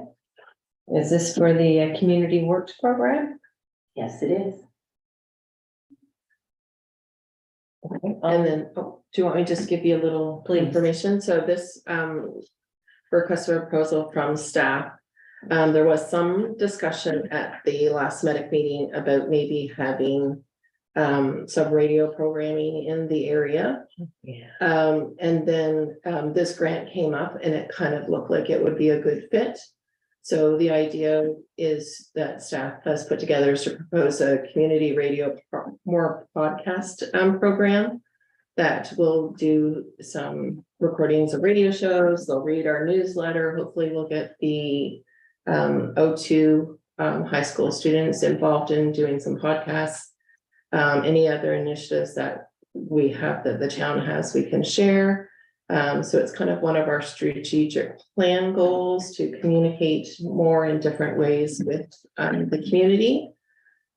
is this for the community works program? Yes, it is. And then, oh, do you want me to just give you a little Please. information? So this, request for proposal from staff. There was some discussion at the last medic meeting about maybe having some radio programming in the area. Yeah. And then, this grant came up and it kind of looked like it would be a good fit. So the idea is that staff has put together is to propose a community radio more podcast program that will do some recordings of radio shows. They'll read our newsletter. Hopefully we'll get the O2 high school students involved in doing some podcasts. Any other initiatives that we have that the town has, we can share. So it's kind of one of our strategic plan goals to communicate more in different ways with the community.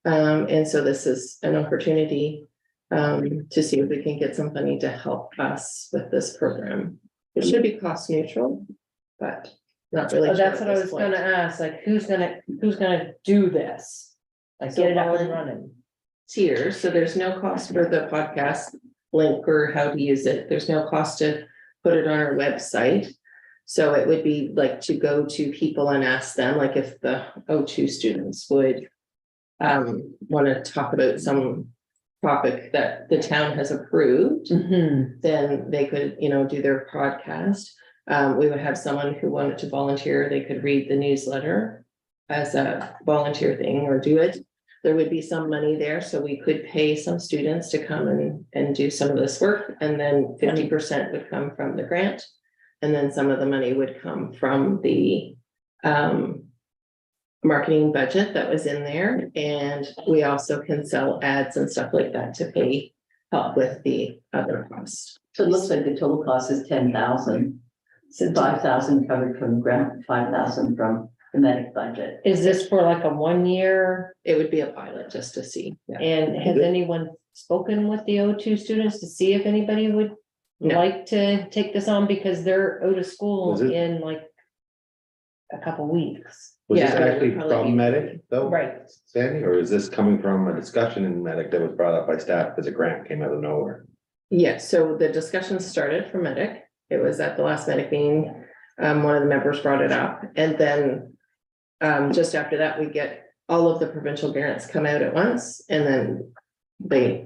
And so this is an opportunity to see if we can get some money to help us with this program. It should be cost neutral, but not really. Oh, that's sure what at I this was point. gonna ask, like, who's gonna do this? Like, So get it up and Colin- running. Tier, so there's no cost for the podcast link or how to use it. There's no cost to put it on our website. So it would be like to go to people and ask them, like if the O2 students would want to talk about some topic that the town has approved, Mhm. then they could, do their podcast. We would have someone who wanted to volunteer, they could read the newsletter as a volunteer thing or do it. There would be some money there, so we could pay some students to come and do some of this work, and then 50% would come from the grant. And then some of the money would come from the marketing budget that was in there, and we also can sell ads and stuff like that to pay help with the other costs. So it looks like the total cost is 10,000. So 5,000 covered from the grant, 5,000 from the medic budget. Is this for like a 1 year? It would be a pilot just to see. Yeah. And has anyone spoken with the O2 students to see if anybody would No. like to take this on, because they're out of school Was it- in like a couple weeks? Was this Yeah, it would actually probably from be- medic though? Right. Sandy, or is this coming from a discussion in medic that was brought up by staff as a grant came out of nowhere? Yes, so the discussion started for medic. It was at the last medic meeting. One of the members brought it up, and then just after that, we get all of the provincial grants come out at once, and then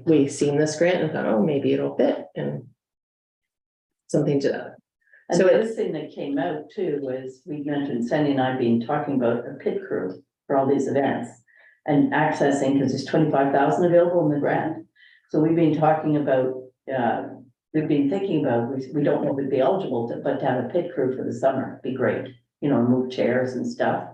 we seen this grant and thought, oh, maybe it'll fit and something to that. And So the other it's- thing that came out too was, we mentioned Sandy and I been talking about a pit crew for all these events. And accessing, because there's 25,000 available in the grant. So we've been talking about, we've been thinking about, we don't know if we'd be eligible to, but to have a pit crew for the summer, be great. Move chairs and stuff.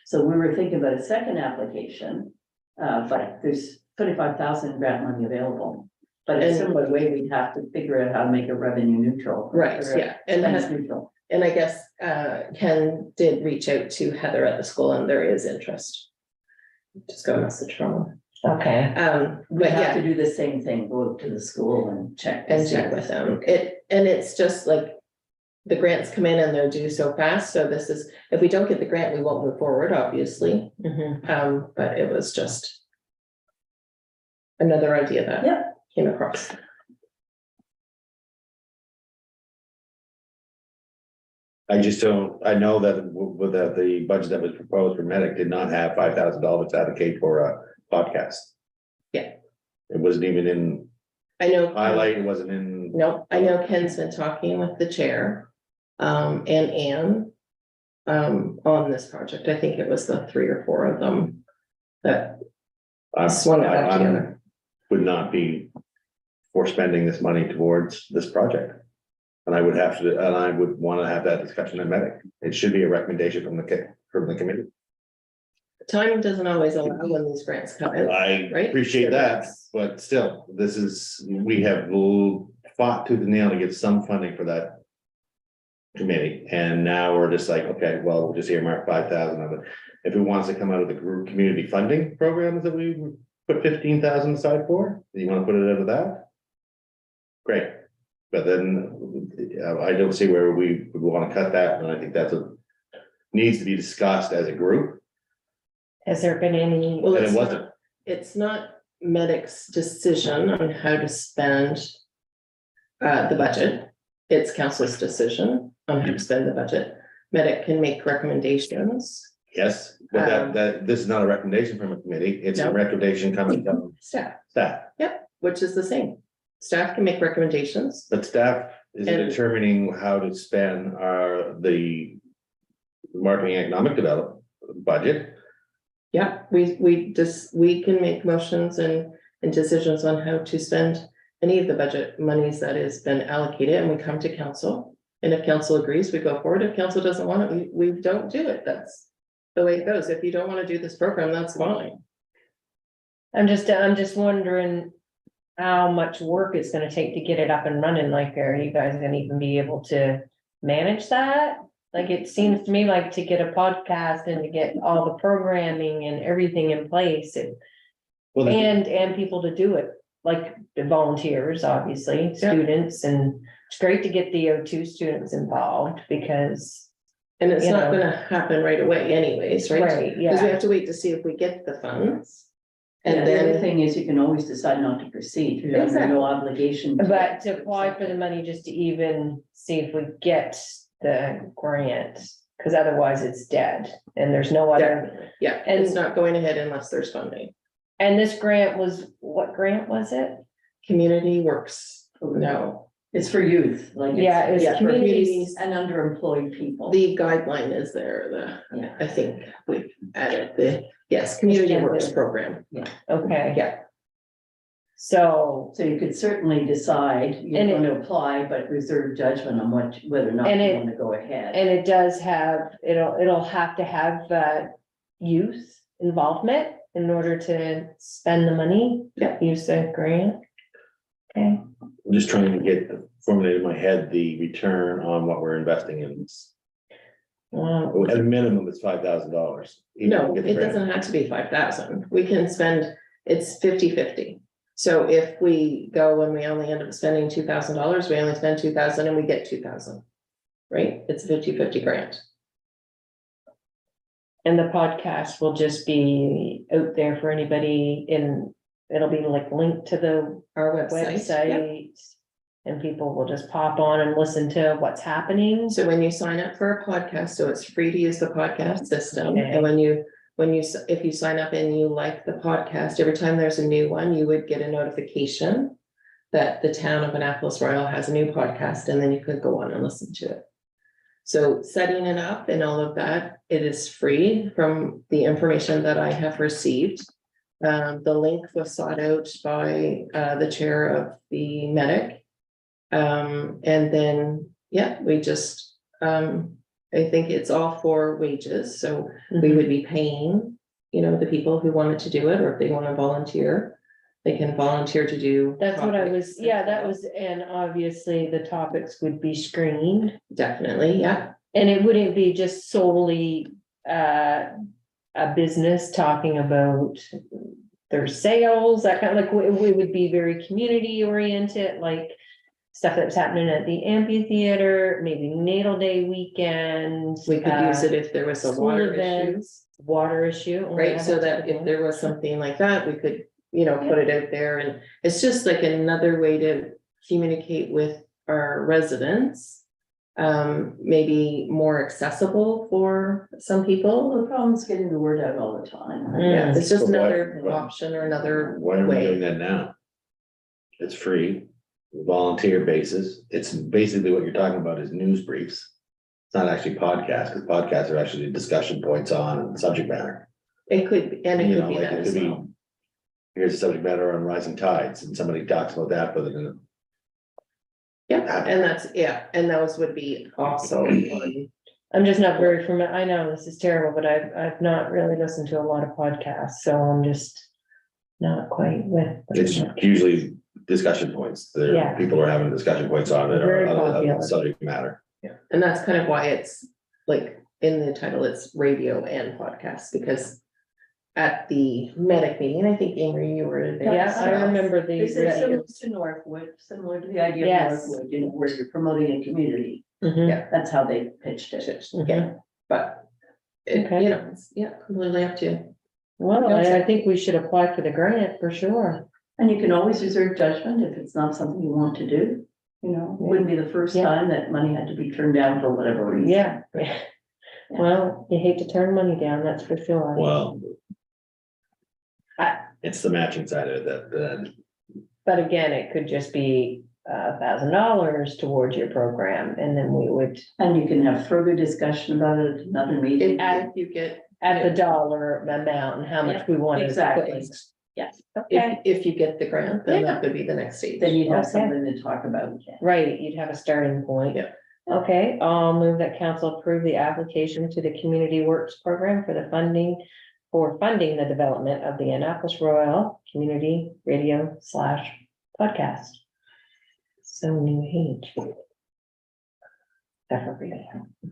So we were thinking about a second application, but there's 25,000 grant money available. But in a And- similar way, we'd have to figure out how to make it revenue neutral. Right, or yeah, and expense has, neutral. and I guess Ken did reach out to Heather at the school, and there is interest. Just got a message from him. Okay. We But have yeah. to do the same thing, go to the school and check. to And see check if- with them. It's just like, the grants come in and they're due so fast, so this is, if we don't get the grant, we won't move forward, obviously. Mhm. But it was just another idea that Yep. came across. I just don't, I know that with the budget that was proposed for medic did not have $5,000 to allocate for a podcast. Yeah. It wasn't even in I know. highlight, it wasn't in, No, I know Ken's been talking with the chair, and Ann. On this project, I think it was the 3 or 4 of them that swung it back I together. would not be for spending this money towards this project. And I would have to, and I would wanna have that discussion at medic. It should be a recommendation from the committee. Timing doesn't always allow when these grants come in. I Right. appreciate So that, that's- but still, this is, we have fought tooth and nail to get some funding for that. Committee, and now we're just like, okay, well, we'll just earmark 5,000 of it. If it wants to come out of the group community funding programs that we put 15,000 aside for, you wanna put it out of that? Great, but then I don't see where we would wanna cut that, and I think that's needs to be discussed as a group, Has there been any? Well, and it it's wasn't. not, it's not Medic's decision on how to spend the budget. It's council's decision on how to spend the budget. Medic can make recommendations. Yes, but this is not a recommendation from a committee, it's a No. recommendation coming from Staff, staff. which is the same. Staff can make recommendations. But staff is And- determining how to spend the marketing economic development budget. Yeah, we can make motions and decisions on how to spend any of the budget monies that has been allocated, and we come to council. And if council agrees, we go forward. If council doesn't want it, we don't do it. That's the way it goes. If you don't want to do this program, that's fine. I'm just wondering how much work it's gonna take to get it up and running, like, are you guys gonna even be able to manage that? Like, it seems to me like to get a podcast and to get all the programming and everything in place, Well, and people to do it, like the volunteers, obviously, students, and it's great to get the O2 students involved, because, And it's You not know. gonna happen right away anyways, right? right, Because we yeah. have to wait to see if we get the funds. And And the other then, thing is you can always decide not to proceed. You're under Exactly. no obligation. But to apply for the money just to even see if we get the grant, because otherwise it's dead, and there's no other. definitely, yeah, And- it's not going ahead unless there's funding. And this grant was, what grant was it? Community works, no, It's for youth, like. Yeah, it was for communities- And underemployed people. the guideline is there, Yeah. I think we added yes, community works program, Okay. yeah. So, So you could certainly decide you're And it- going to apply, but reserve judgment on whether or not And you it- want to go ahead. and it does have, it'll have to have youth involvement in order to spend the money. Yeah. Use the grant. Okay, I'm just trying to formulate in my head the return on what we're investing in. well, At a minimum, it's $5,000. No, it doesn't have to be 5,000. We can spend, it's 50-50. So if we go and we only end up spending $2,000, we only spend 2,000 and we get 2,000. Right? It's a 50-50 grant. and the podcast will just be out there for anybody it'll be like linked to the Our website. Yep. website. And people will just pop on and listen to what's happening. So when you sign up for a podcast, so it's free to use the podcast system, Okay. and if you sign up and you like the podcast, every time there's a new one, you would get a notification that the town of Annapolis Royal has a new podcast, and then you could go on and listen to it. So setting it up and all of that, it is free from the information that I have received. The link was sought out by the chair of the Medic. And then, yeah, we just, I think it's all for wages, so we would be paying, the people who wanted to do it, or if they want to volunteer, they can volunteer to do. That's what I was, topics. yeah, that was, and obviously the topics would be screened. Definitely, yeah, And it wouldn't be just solely a business talking about their sales, that kind of like, we would be very community oriented, like stuff that's happening at the amphitheater, maybe natal day weekend. we could use it if there was a school water issue, events, Water issue. right? So that if there was something like that, we could, put it out there, and it's just like another way to communicate with our residents. Maybe more accessible for some people. The problem is getting the word out all the time. Yeah, Mm. it's just So why- another why- option or another Why are we doing way. that now? It's free, volunteer basis. It's basically what you're talking about is news briefs. It's not actually podcasts, because podcasts are actually discussion points on subject matter. It could, be, and it You could know, be like that it as could be, well. here's a subject matter on rising tides, and somebody talks about that, but then Yeah, and that's, yeah, and those would be also on. I'm just not very familiar. I know this is terrible, but I've not really listened to a lot of podcasts, so I'm just not quite with. It's usually discussion points. There, Yeah. people are having discussion points on it Very or on popular. a subject matter. Yeah, and that's kind of why it's like in the title, it's radio and podcast, because at the medic meeting, I think Amory, you were there. Yeah, I remember the. This is similar to Northwood, similar to the idea of Yes. Northwood, you know, where you're promoting a community. Mhm. Yeah. That's how they pitched it. Yeah, but it, Okay. you know, it's, yeah, completely up to you. Well, I think we should apply for the grant for sure. And you can always reserve judgment if it's not something you want to do. You know, it wouldn't be the first Yeah. time that money had to be turned down for whatever reason. Yeah. Well, you hate to turn money down, that's for sure. Well. I- It's the matching side of it that, But again, it could just be $1,000 towards your program, and then we would, And you can have further discussion about it at another meeting. If you get, at the dollar amount and how much we want to put Exactly. in. Yes, Okay, if you get the grant, then that would be the next stage. then you'd have Okay. something to talk about. right, you'd have a starting point. Yeah. Okay, I'll move that council approve the application to the Community Works Program for the funding the development of the Annapolis Royal Community Radio / podcast. So new age. Definitely.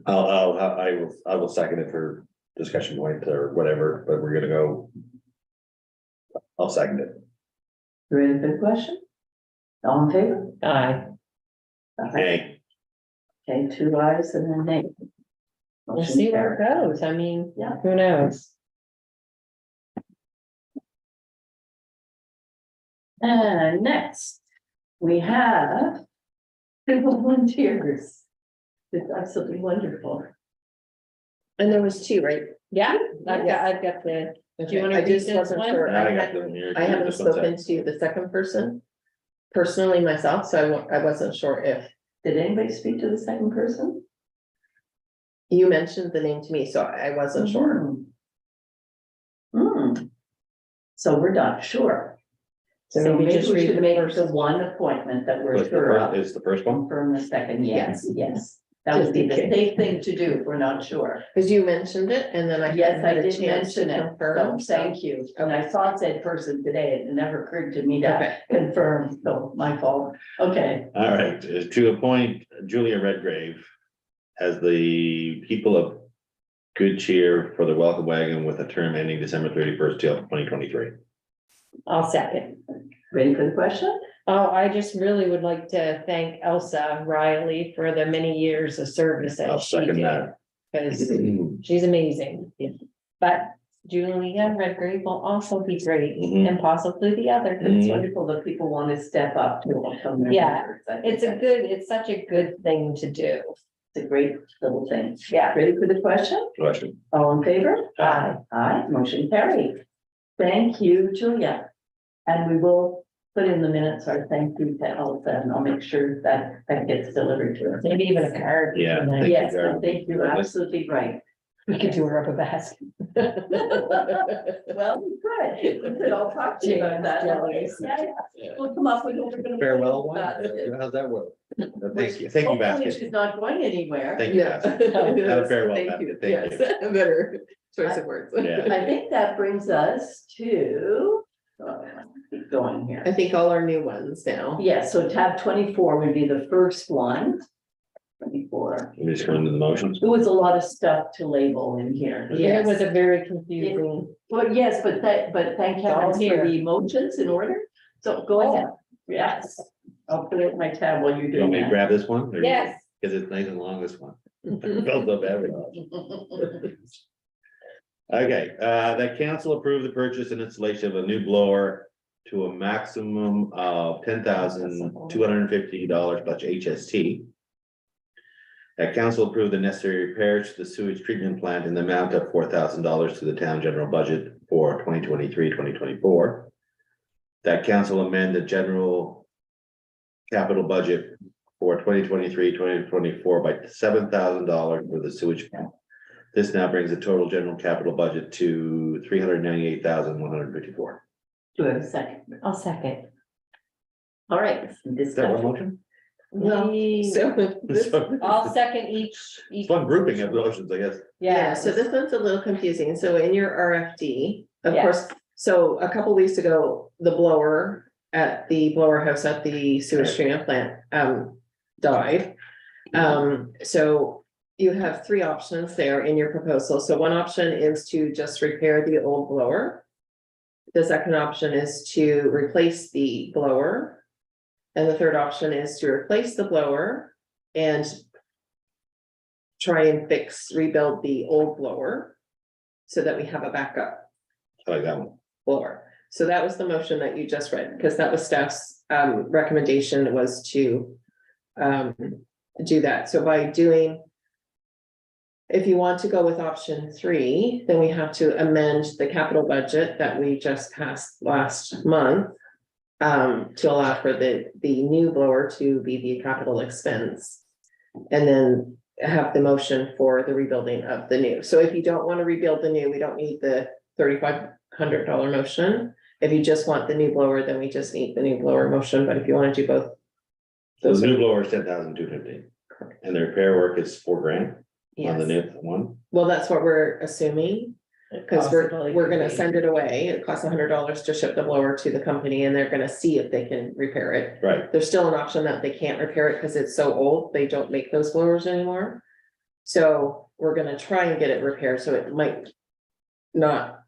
I will second it for discussion point or whatever, but we're gonna go. I'll second it. Ready for the question? All in favor? Aye, Okay, Okay, 2 ayes and a nay. we'll Motion see where carried. it goes. I mean, Yeah. who knows? And next, we have people volunteers. It's absolutely wonderful. And there was two, right? Yeah, I've got the, do you wanna I read just this wasn't one? sure. I got them here. I haven't Just one spoken to the second person personally myself, so I wasn't sure if Did anybody speak to the second person? you mentioned the name to me, so I wasn't sure. Hmm. So we're not sure. So So maybe maybe just we read should the make first the one. one appointment that we're What's the sure of. first, is the first one? Confirm the second, yes, yes. That Just would be the in case. safe thing to do if we're not sure. Cause you mentioned it and then I. Yes, hadn't I had a did chance to mention it, so confirm, so- thank you. And I saw said person today, and it never occurred to me to Okay. confirm, so my fault. Okay, All right, to appoint Julia Redgrave as the people of good cheer for the Welcome Wagon with a term ending December 31st, 2023. I'll second. ready for the question? Oh, I just really would like to thank Elsa Riley for the many years of service I'll that she second did. that. Cause she's amazing. But Julia Redgrave will also be great Mhm. and possibly the other. It's wonderful that people want to step up to welcome their Yeah, neighbors. I think It's such a good thing to do. It's a great little thing. Yeah. Ready for the question? Question. All in favor? Aye. Aye, motion carried. Thank you, Julia. And we will put in the minutes our thank you to Elsa, and I'll make sure that that gets delivered to her. Maybe even a card. Yeah, tonight. thank you, Yes, I Darren. think you're absolutely right. We could do her up a basket. Well, we could all talk to you about that. James, Yeah, yeah. We'll come up with what we're gonna. Farewell do one. about it. How's that work? Thank you, thank you, Hopefully basket. she's not going anywhere. Thank you, Yeah. basket. Have a farewell Thank basket. you. Thank Yes, you. a better choice of words. Yeah. I think that brings us to, keep going here. I think all our new ones now. Yes, so tab 24 would be the first one. 24. Let me just go into the motions. There was a lot of stuff to label in here. It was a very confusing. Well, yes, but thank It's all heavens for here. the motions in order. So go ahead. Yes. I'll put it in my tab while you're You want doing me to that. grab this one? or- Yes. Cause it's nice and long, this one. Felt so bad about it. Okay, that council approved the purchase and installation of a new blower to a maximum of $10,250 plus HST. That council approved the necessary repairs to the sewage treatment plant in the amount of $4,000 to the town general budget for 2023-2024. That council amend the general capital budget for 2023-2024 by $7,000 for the sewage plant. This now brings the total general capital budget to $398,154. Do I have a second? I'll second. All right. Is that one Discussion. motion? Well, Yay. so this, I'll second each. Fun grouping of motion. motions, I guess. yeah, so this one's a little confusing. So in your RFD, of Yeah. course, so a couple weeks ago, the blower at the blower house at the sewage treatment plant, died. So you have three options there in your proposal. So one option is to just repair the old blower. The second option is to replace the blower. And the third option is to replace the blower and try and rebuild the old blower so that we have a backup I like that one. blower. So that was the motion that you just read, because that was staff's recommendation was to do that. So by doing, if you want to go with option 3, then we have to amend the capital budget that we just passed last month to allow for the new blower to be the capital expense. And then have the motion for the rebuilding of the new. So if you don't want to rebuild the new, we don't need the $3,500 motion. If you just want the new blower, then we just need the new blower motion. But if you want to do both. So Those the are new blower is 10,250. And the repair work is $4,000 on the yes. new one. Well, that's what we're assuming, because we're gonna send it away. It costs $100 to ship the blower to the company and they're gonna see if they can repair it. Right, There's still an option that they can't repair it because it's so old, they don't make those blowers anymore. So we're gonna try and get it repaired, so it might not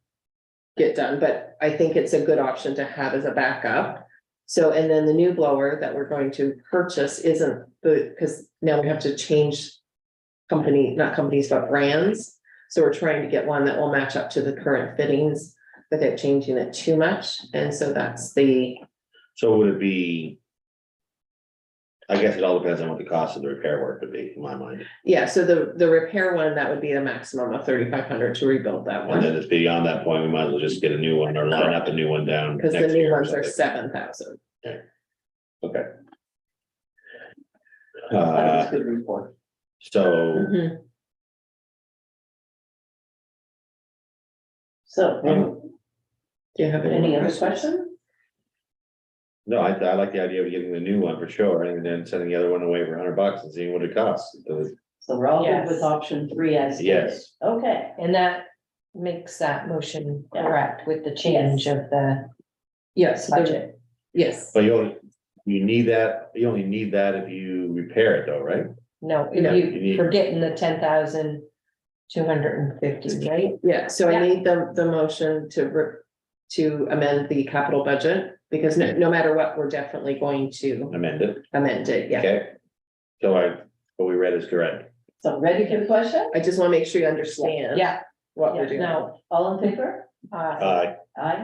get done, but I think it's a good option to have as a backup. So, and then the new blower that we're going to purchase isn't because now we have to change not companies, but brands. So we're trying to get one that will match up to the current fittings without changing it too much. And so that's so would it be? I guess it all depends on what the cost of the repair work would be, in my mind. yeah, so the repair one, that would be a maximum of 3,500 to rebuild that And then one. it's beyond that point, we might as well just get a new one or line up a new one down. Because the next new year or ones are something. 7,000. Okay. That was a good report. So, Mhm. So, Do you have any other questions? questions? no, I like the idea of getting the new one for sure, and then sending the other one away for $100 and seeing what it costs. So we're all good Yes. with option 3 as stated. Yes. Okay, And that makes that motion correct with the change of the Yes, budget. yes. But you only need that if you repair it though, right? No, No, if you you need- forgetting the 10,250, right? Yeah, so I Yeah. need the motion to amend the capital budget, because no matter what, we're definitely going to Amend it, amend it, yeah. okay? So what we read is correct. so ready for the question? I just want to make sure you understand. Yeah, What we're doing. no, All in favor? Aye,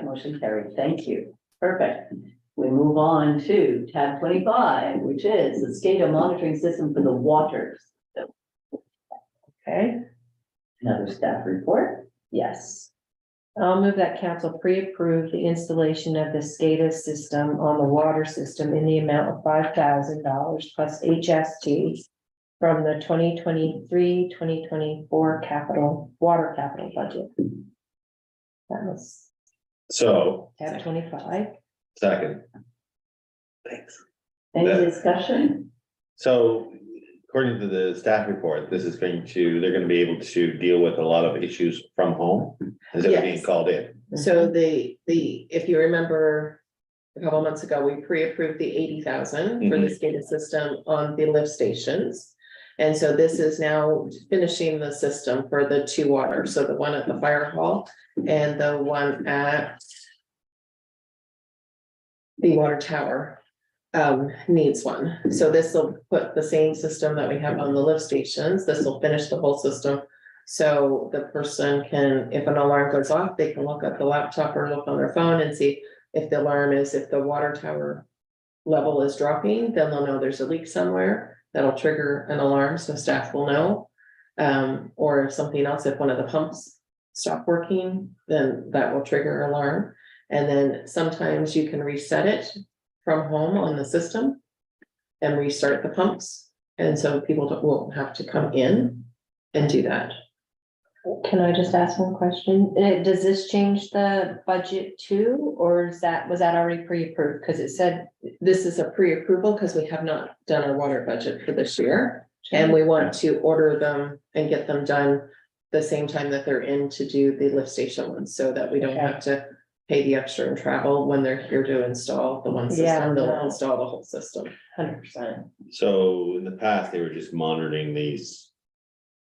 motion carried. Thank you. Perfect. We move on to tab 25, which is the SCADA monitoring system for the waters. okay, Another staff report. yes. I'll move that council pre-approve the installation of the SCADA system on the water system in the amount of $5,000 plus HST from the 2023-2024 water capital budget. That was So, tab 25. second. Thanks. Any Yeah. discussion? So according to the staff report, they're gonna be able to deal with a lot of issues from home instead of being Yes. called in. So if you remember, a couple months ago, we pre-approved the 80,000 for the SCADA system on the lift stations. And so this is now finishing the system for the 2 water, so the one at the fire hall and the one at the water tower needs one. So this will put the same system that we have on the lift stations. This will finish the whole system. So the person can, if an alarm goes off, they can look at the laptop or look on their phone and see if the alarm is, if the water tower level is dropping, then they'll know there's a leak somewhere. That'll trigger an alarm, so staff will know. Or if something else, if one of the pumps stop working, then that will trigger an alarm. And then sometimes you can reset it from home on the system and restart the pumps. And so people won't have to come in and do that. Can I just ask one question? Does this change the budget too, or was that already pre-approved? Because it said, This is a pre-approval because we have not done our water budget for this year. And we want to order them and get them done the same time that they're in to do the lift station ones, so that we don't have to pay the extra and travel when they're here to install the one Yeah, system, they'll no. install the whole system. 100%. So in the past, they were just monitoring these.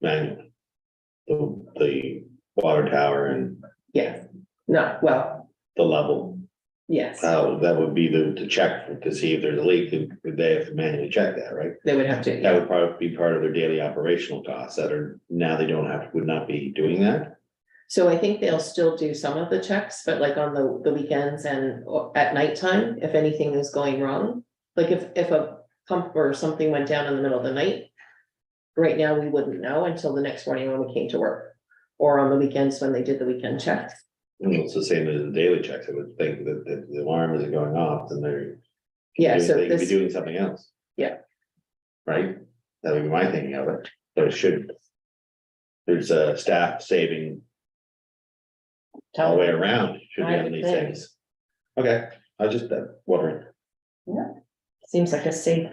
Manually. The water tower and Yeah, no, well, the level, yes, how that would be to check to see if there's a leak, they have to manually check that, right? they would have to, That yeah. would probably be part of their daily operational costs that are, now they don't have, would not be doing that. So I think they'll still do some of the checks, but like on the weekends and at nighttime, if anything is going wrong. Like if a pump or something went down in the middle of the night. Right now, we wouldn't know until the next morning when we came to work, or on the weekends when they did the weekend checks. It's the same as the daily checks, I would think that if the alarm isn't going off, then they're. Yeah, so They could be this, doing something else. Yeah. Right, that would be my thinking of it, but it should. There's a staff saving all the way around, should be I on would these think. things. Okay, I was just wondering, Seems like a safe,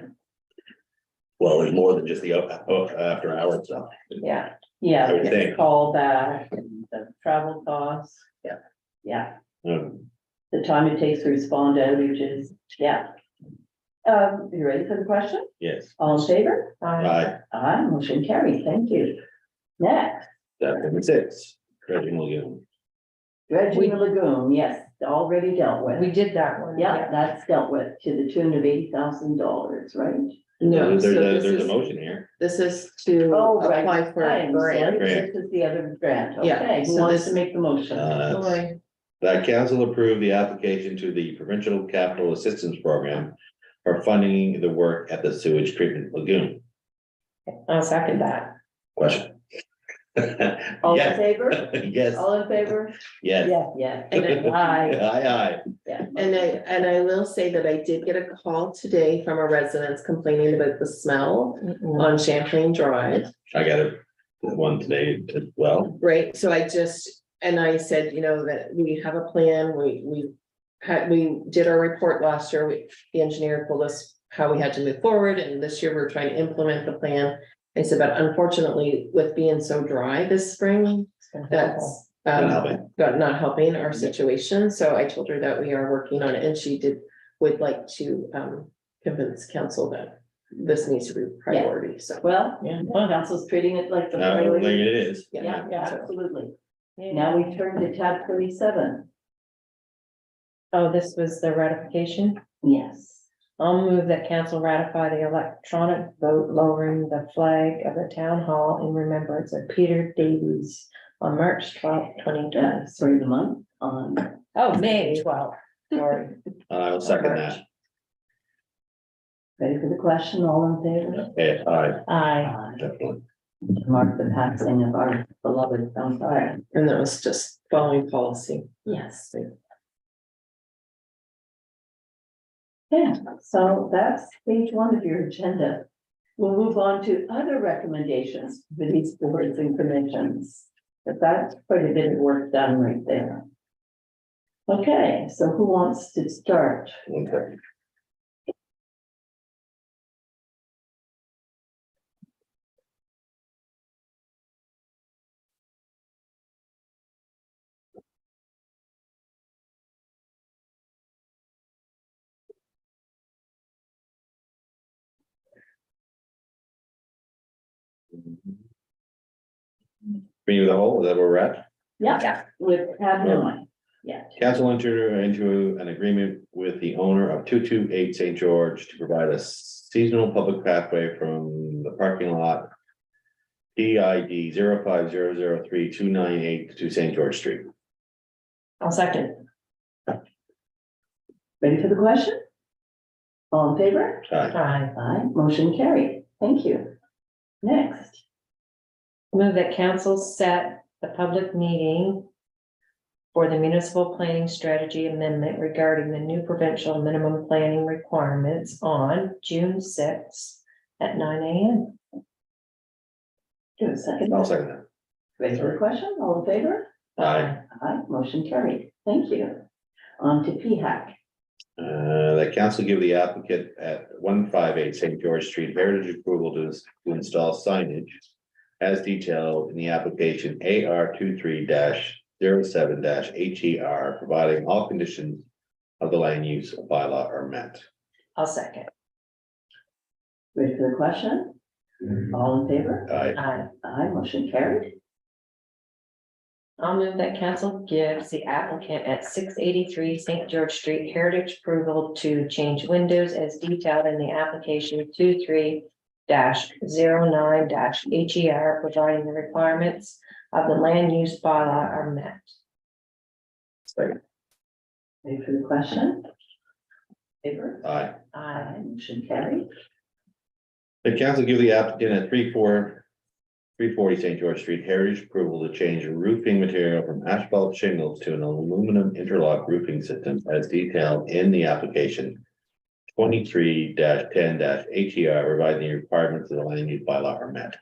well, there's more than just the after hours stuff. yeah. Yeah, I would it's think. call back, and the travel costs. Yeah. Yeah, Um, the time it takes to respond to outages, yeah. You ready for the question? yes, All in favor? right, Aye, motion carried, thank you. Next, number 6, dredging lagoon. dredging the lagoon, yes, already dealt with. We did that one. Yeah, that's dealt with to the tune of $80,000, right? no, so There's this a is, motion here. this is to Oh, right. apply for I a am grant. sorry, this is the other grant, Yeah, okay, who so wants this- to make the motion? Uh, That council approved the application to the Provincial Capital Assistance Program for funding the work at the sewage treatment lagoon. I'll second that. Question? All in Yes. favor? Yes, All in favor? yes. Yeah. And then Aye. Aye, Yeah. And I will say that I did get a call today from a resident complaining about the smell on Champlain Drive. I got one today as well. Right, so I just, and I said, you know, that we have a plan, we did our report last year, the engineer told us how we had to move forward, and this year we're trying to implement the plan. I said, but unfortunately, with being so dry this spring, that's Not helping. not helping our situation, so I told her that we are working on it, and she would like to convince council that this needs to be priority, so. Well, Yeah. council's treating it like the. I don't think priority. it is. Yeah, so- absolutely. Now we turn to tab 37. Oh, this was the ratification? Yes. I'll move that council ratify the electronic vote lowering the flag of the town hall in remembrance of Peter Davies on March 12th, 2020. Sorry, the month on. Oh, May 12th, sorry. I will second that. Ready for the question? All in favor? Yeah, aye, Aye. definitely. Mark the passing of our beloved vampire. And that was just following policy. Yes. Yeah, so that's page 1 of your agenda. We'll move on to other recommendations for these boards and commissions. But that's quite a bit of work done right there. Okay, so who wants to start? Okay. Bring you the whole, is that where we're at? Yeah, with tab 9. Yeah. Council entered into an agreement with the owner of 228 St. George to provide a seasonal public pathway from the parking lot. PID 05003298 to St. George Street. I'll second. Ready for the question? All in favor? Aye. Aye. Aye, motion carried. Thank you. Next, Move that council set the public meeting for the municipal planning strategy amendment regarding the new provincial minimum planning requirements on June 6th at 9 a.m. do a second. I'll second that. Ready for the question? All in favor? Aye. Aye, motion carried. Thank you. On to PHAC. That council give the applicant at 158 St. George Street heritage approval to install signage as detailed in the application AR 23-07-HER, providing all conditions of the land use bylaw are met. I'll second. Ready for the question? All in favor? Aye. Aye. Aye, motion carried. I'll move that council gives the applicant at 683 St. George Street heritage approval to change windows as detailed in the application 23-09-HER, providing the requirements of the land use bylaw are met. Ready for the question? Favor? Aye. Aye, motion carried. The council give the applicant at 340 St. George Street heritage approval to change roofing material from asphalt shingles to an aluminum interlock roofing system as detailed in the application 23-10-HER, providing the requirements of the land use bylaw are met.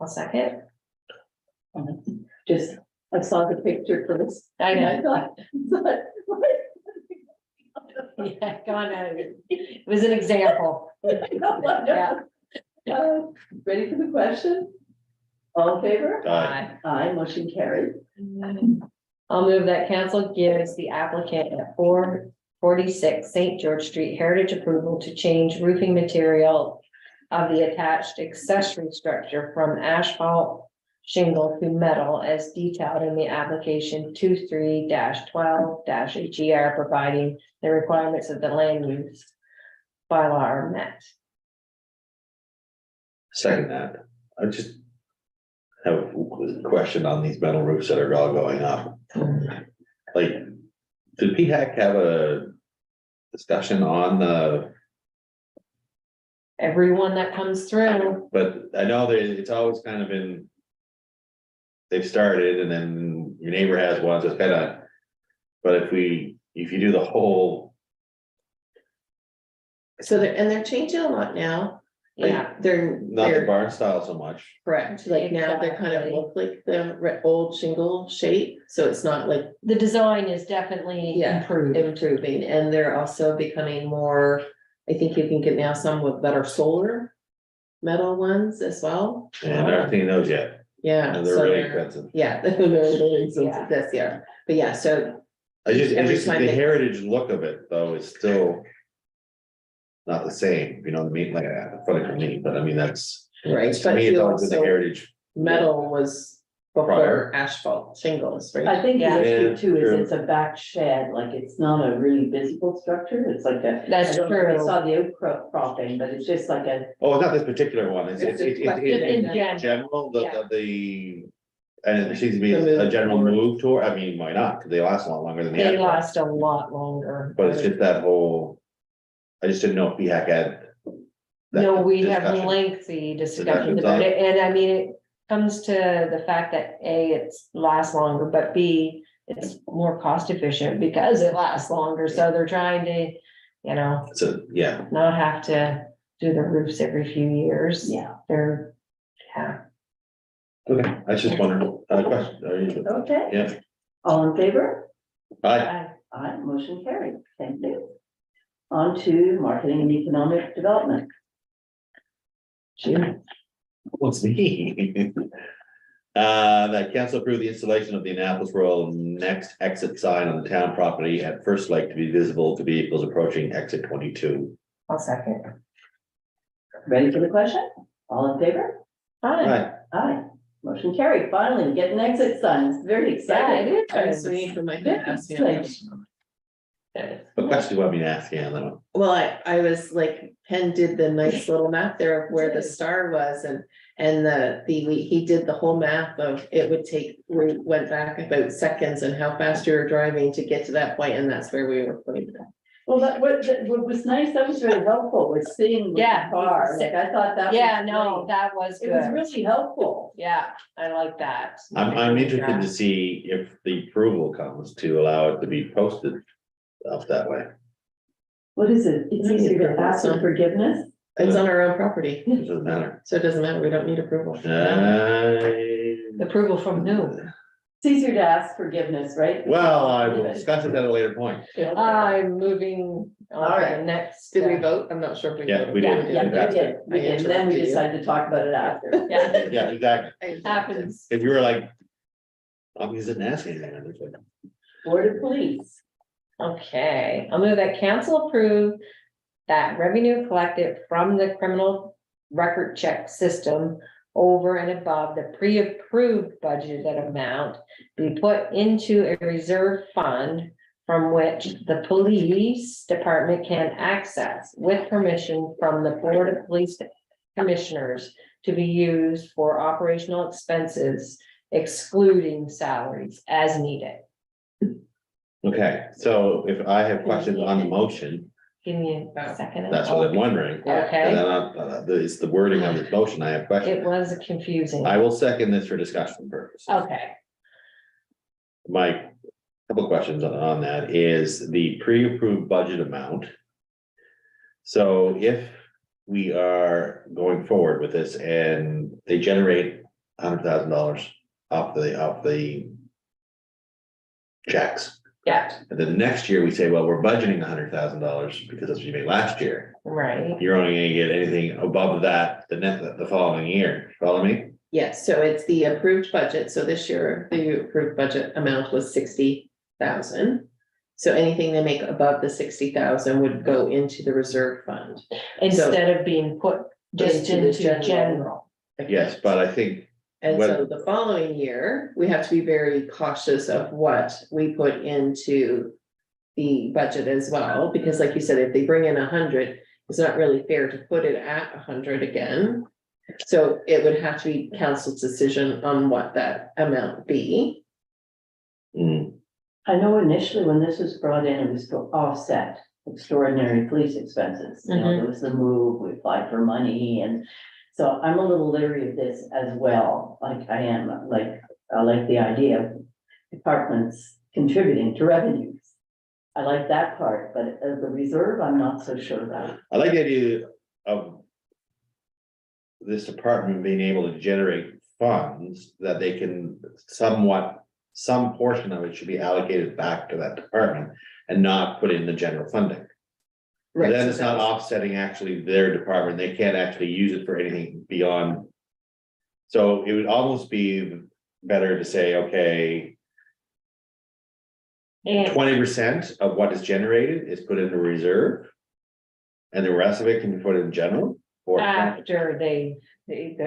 I'll second. Just, I saw the picture first. I And I know. thought, Yeah, gone out of it. It was an example. Yeah. Ready for the question? All in favor? Aye. Aye, motion carried. I'll move that council gives the applicant at 446 St. George Street heritage approval to change roofing material of the attached accessory structure from asphalt shingle to metal as detailed in the application 23-12-HER, providing the requirements of the land use bylaw are met. Second that, I just have a question on these metal roofs that are all going up. Like, did PHAC have a discussion on the, Everyone that comes through, but I know that it's always kind of been. They've started and then your neighbor has one, so it's kind of, but if you do the whole, So they're changing a lot now. Like, yeah, They're, not the they're barn style so much. correct, like now they're kind of Exactly. look like the old shingle shape, so it's not like the design is definitely Yeah. improved. improving, and they're also becoming more. I think you can get now some with that are solar metal ones as well. And I haven't seen those yet, Yeah. and they're so really expensive. Yeah, they're really expensive, Yeah. this year, but yeah, so It's Every just time the they- heritage look of it, though, is still. Not the same, you know what I mean, like, funny for me, but I mean, that's, right, to but me, it's you always been the also, heritage. metal was before Prior. asphalt shingles, right? I think the Yeah. issue Yeah, too true. is it's a back shed, like it's not a really visible structure, it's like a. That's I don't know if you true. saw the outcropping, but it's just like a, Oh, not this particular one, it's Just in general. general, Yeah. the. And there seems to be The move a general forward. move toward, I mean, why not, 'cause they last a lot longer than the. They asphalt. last a lot longer. But it's just that whole. I just didn't know if PHAC had. that No, we have discussion. lengthy discussions Discussions about on it, and I mean, it comes to the fact that A, it's lasts longer, but B, it's more cost efficient because it lasts longer, so they're trying to, you know, So, yeah, not have to do the roofs every few years. yeah, They're, yeah. okay, I was just wondering, question, are you- okay. yeah, All in favor? aye, Aye, motion carried, thank you. On to marketing and economic development. Jim, what's me? That council approved the installation of the Annapolis Royal next exit sign on the town property at First Lake to be visible to vehicles approaching exit 22. I'll second. ready for the question? All in favor? Hi. Aye, Aye, motion carried, finally, get an exit sign, it's very exciting. I was waiting for my pass, yeah. Thanks. what question do you want me to ask you on that one? Well, I was like, Ken did the nice little map there of where the star was and he did the whole map of it would take, we went back about seconds and how fast you were driving to get to that point, and that's where we were putting it. Well, what was nice, that was very helpful, was seeing. with the Yeah. Car, like I thought that. was Yeah, no, great. that was It was good. really helpful. Yeah, I like that. I'm interested to see if the approval comes to allow it to be posted up that way. What is it? It's Maybe easier to for ask for some. forgiveness. It's on our own property, It doesn't matter. so it doesn't matter, we don't need approval. Approval from who? It's easier to ask forgiveness, right? Well, I will discuss it at a later point. I'm moving on to the Alright. next. Did we vote? I'm not sure if we. Yeah, voted. we Yeah, did. yeah, That's we did, we I did, and then we interrupted you. decided to talk about it after. Yeah. Yeah, exactly. It happens. If you were like, obviously didn't ask anything. I was like, Board of Police. Okay, I'll move that council approve that revenue collected from the criminal record check system over and above the pre-approved budgeted amount be put into a reserve fund from which the police department can access with permission from the Board of Police Commissioners to be used for operational expenses excluding salaries as needed. okay, so if I have questions on the motion, Give me a second. that's what I'm wondering. Okay. And then it's the wording of this motion, I have questions. It was confusing. I will second this for discussion purposes. Okay, My couple questions on that is the pre-approved budget amount. So if we are going forward with this and they generate $100,000 off the checks, yeah, and then next year we say, well, we're budgeting $100,000 because that's what you made last year. right. You're only gonna get anything above that the following year. Follow me? Yes, so it's the approved budget, so this year, the approved budget amount was 60,000. So anything they make above the 60,000 would go into the reserve fund. Instead of being put just Into the into general. general. Yes, but I think, And so the following year, we have to be very cautious of what we put into the budget as well, because like you said, if they bring in 100, it's not really fair to put it at 100 again. So it would have to be council's decision on what that amount be. mm, I know initially when this was brought in, it was to offset extraordinary police expenses. You know, there was the move, we applied for money, and so I'm a little leery of this as well. Like I am, like, I like the idea of departments contributing to revenues. I like that part, but the reserve, I'm not so sure about. I like the idea of this department being able to generate funds that they can some portion of it should be allocated back to that department and not put in the general funding. Right, Then so it's not that's- offsetting actually their department. They can't actually use it for anything beyond. So it would almost be better to say, okay, And 20% of what is generated is put into reserve. And the rest of it can be put in general or. after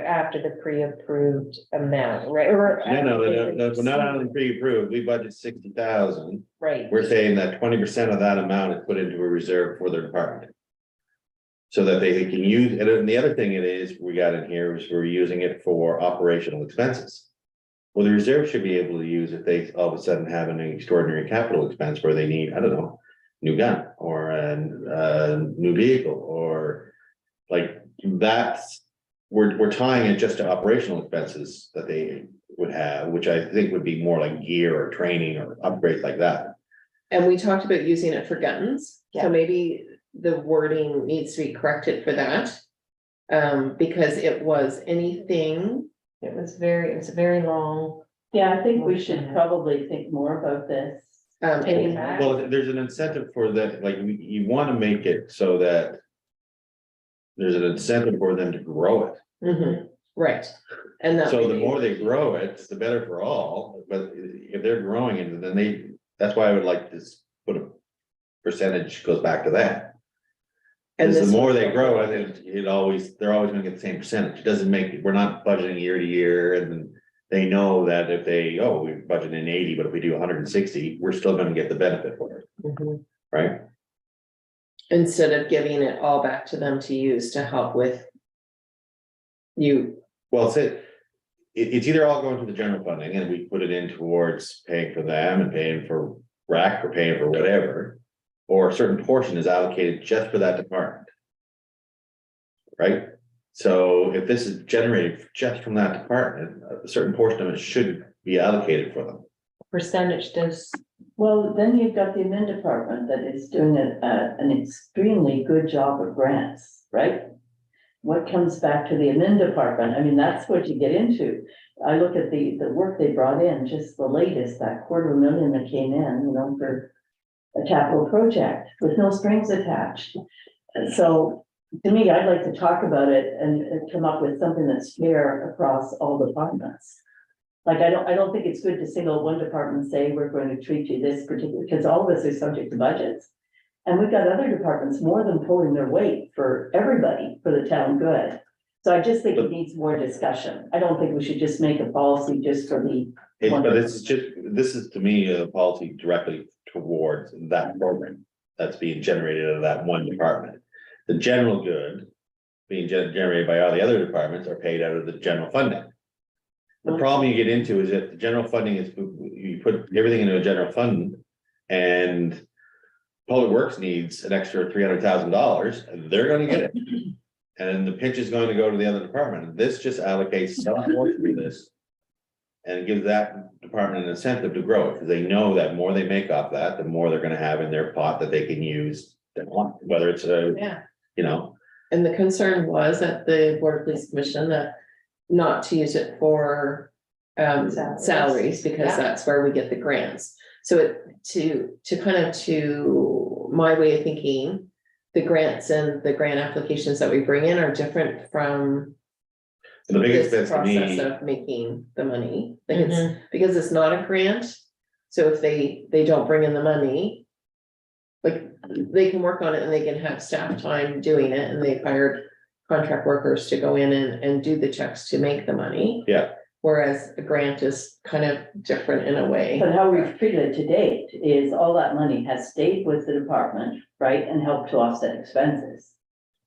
after the pre-approved amount, right? Or- No, we're not on the pre-approved, we budget 60,000, Right, we're saying that 20% of that amount is put into a reserve for their department. So that they can use, and then the other thing it is, we got in here is we're using it for operational expenses. Well, the reserve should be able to use if they all of a sudden have an extraordinary capital expense where they need, I don't know. New gun or a new vehicle or like that's. We're tying it just to operational expenses that they would have, which I think would be more like gear or training or upgrades like that. And we talked about using it for guns, Yeah. so maybe the wording needs to be corrected for that. Because it was anything, it's very long. Yeah, I think we should probably think more about this. Taking back. Well, there's an incentive for that, like you want to make it so that. There's an incentive for them to grow it. mhm, right, and that. So may the be- more they grow it, the better for all, but if they're growing it, then that's why I would like to put a percentage goes back to that. And Because this the more was- they grow it, they're always gonna get the same percentage. It doesn't make, we're not budgeting year to year and then. They know that if we budget in 80, but if we do 160, we're still gonna get the benefit for it, Mhm. right? Instead of giving it all back to them to use to help with. You, Well, it's either all going to the general funding and we put it in towards paying for them and paying for RAC or paying for whatever. Or a certain portion is allocated just for that department. Right? So if this is generated just from that department, a certain portion of it should be allocated for them. Percentage does, Well, then you've got the admin department that is doing an extremely good job of grants, right? what comes back to the admin department? I mean, that's what you get into. I look at the work they brought in, just the latest, that $250,000 that came in, you know, for a capital project with no strings attached. And so to me, I'd like to talk about it and come up with something that's fair across all departments. Like, I don't think it's good to single one department and say, we're going to treat you this particular, because all of us are subject to budgets. And we've got other departments more than pulling their weight for everybody, for the town good. So I just think it needs more discussion. I don't think we should just make a policy just for the. But this is to me a policy directly towards that program that's being generated out of that one department. The general good being generated by all the other departments are paid out of the general funding. The problem you get into is that the general funding is, you put everything into a general fund and Public Works needs an extra $300,000, they're gonna get it. And the pitch is going to go to the other department. This just allocates some portion of this. And gives that department an incentive to grow it, because they know that more they make off that, the more they're gonna have in their pot that they can use. Whether it's Yeah. you know, And the concern was at the Board of Police Commission that not to use it for salaries, because Yeah. that's where we get the grants. So to my way of thinking, the grants and the grant applications that we bring in are different from the biggest this bits to me. process of making the money. Like it's, because it's not a grant. So if they don't bring in the money, like they can work on it and they can have staff time doing it, and they've hired contract workers to go in and do the checks to make the money. Yeah. Whereas a grant is kind of different in a way. But how we've treated it to date is all that money has stayed with the department, right, and helped to offset expenses.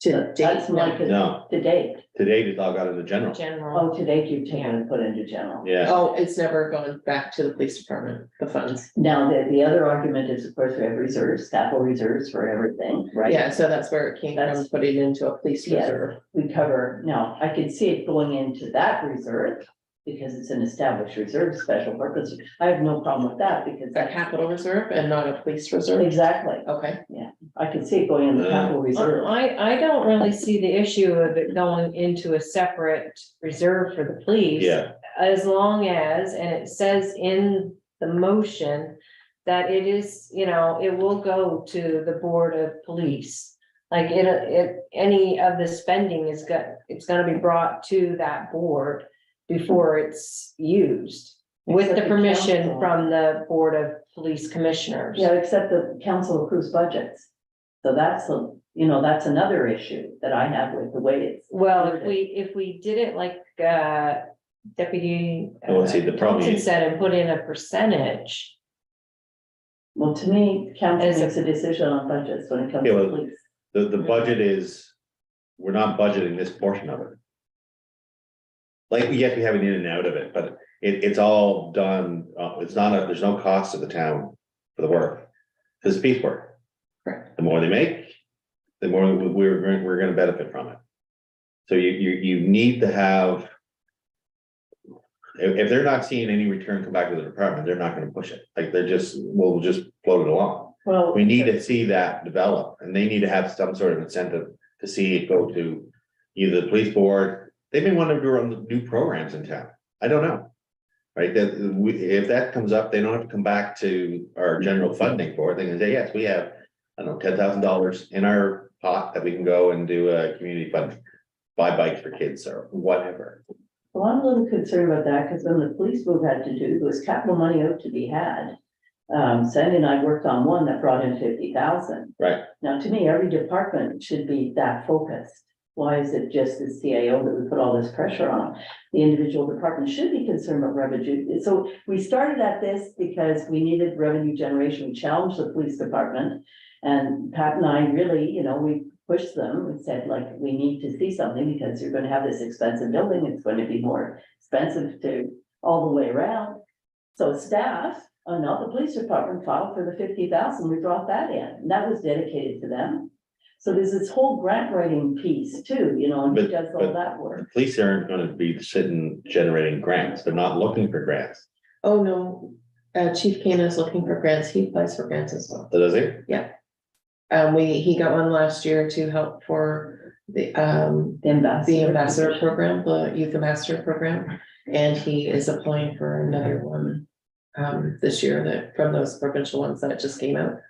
To That's date, my, No. to date. Today, it's all got into general. general. Oh, to date, you've taken and put into general. Yeah, Oh, it's never gone back to the police department, the funds. Now, the other argument is, of course, we have reserves, capital reserves for everything, right? Yeah, so that's where it came from, That's- putting it into a police Yeah. reserve. We cover, now, I can see it going into that reserve because it's an established reserve, special purpose. I have no problem with that because A that's. capital reserve and not a police reserve. Exactly. Okay. I can see it going in the capital reserve. I don't really see the issue of it going into a separate reserve for the police. yeah, As long as, and it says in the motion that it is, you know, it will go to the Board of Police. Like any of the spending it's gonna be brought to that board before it's used. With the Except the permission council. from the Board of Police Commissioners. Yeah, except the council approves budgets. So that's, that's another issue that I have with the way it's. Well, if we did it like, Deputy. Well, see, the problem Thompson is- said and put in a percentage. Well, to me, council As a- makes a decision on budgets when it comes Yeah, to well, police. the budget is, we're not budgeting this portion of it. Like, yes, we have an in and out of it, but it's all done, it's not there's no cost to the town for the work. It's piecework. Correct. The more they make, the more we're gonna benefit from it. So you need to have. If they're not seeing any return come back to the department, they're not gonna push it, like we'll just float it along. Well. We need to see that develop, and they need to have some sort of incentive to see it go to either the police board. They may want to run new programs in town. I don't know. Right, if that comes up, they don't have to come back to our general funding for it. They can say, yes, we have, I don't know, $10,000 in our pot that we can go and do a community fund. Buy bikes for kids or whatever. Well, I'm a little concerned about that, because when the police move had to do, there was capital money out to be had. Sandy and I worked on one that brought in 50,000. Right. Now, to me, every department should be that focused. Why is it just the CAO that we put all this pressure on? The individual department should be concerned about revenue. So we started at this because we needed revenue generation. We challenged the police department. And Pat and I really, we pushed them. We said, like, we need to see something because you're gonna have this expensive building. It's going to be more expensive to all the way around. So staff, not the police department, filed for the 50,000. We brought that in, and that was dedicated to them. So there's this whole grant writing piece too, and who But- does all but- that work? Police aren't gonna be sitting generating grants. They're not looking for grants. Oh, no, Chief Kane is looking for grants. He applies for grants as well. Does he? He got one last year to help for the The ambassador program, the youth ambassador program, and he is applying for another one. This year that from those provincial ones that just came out.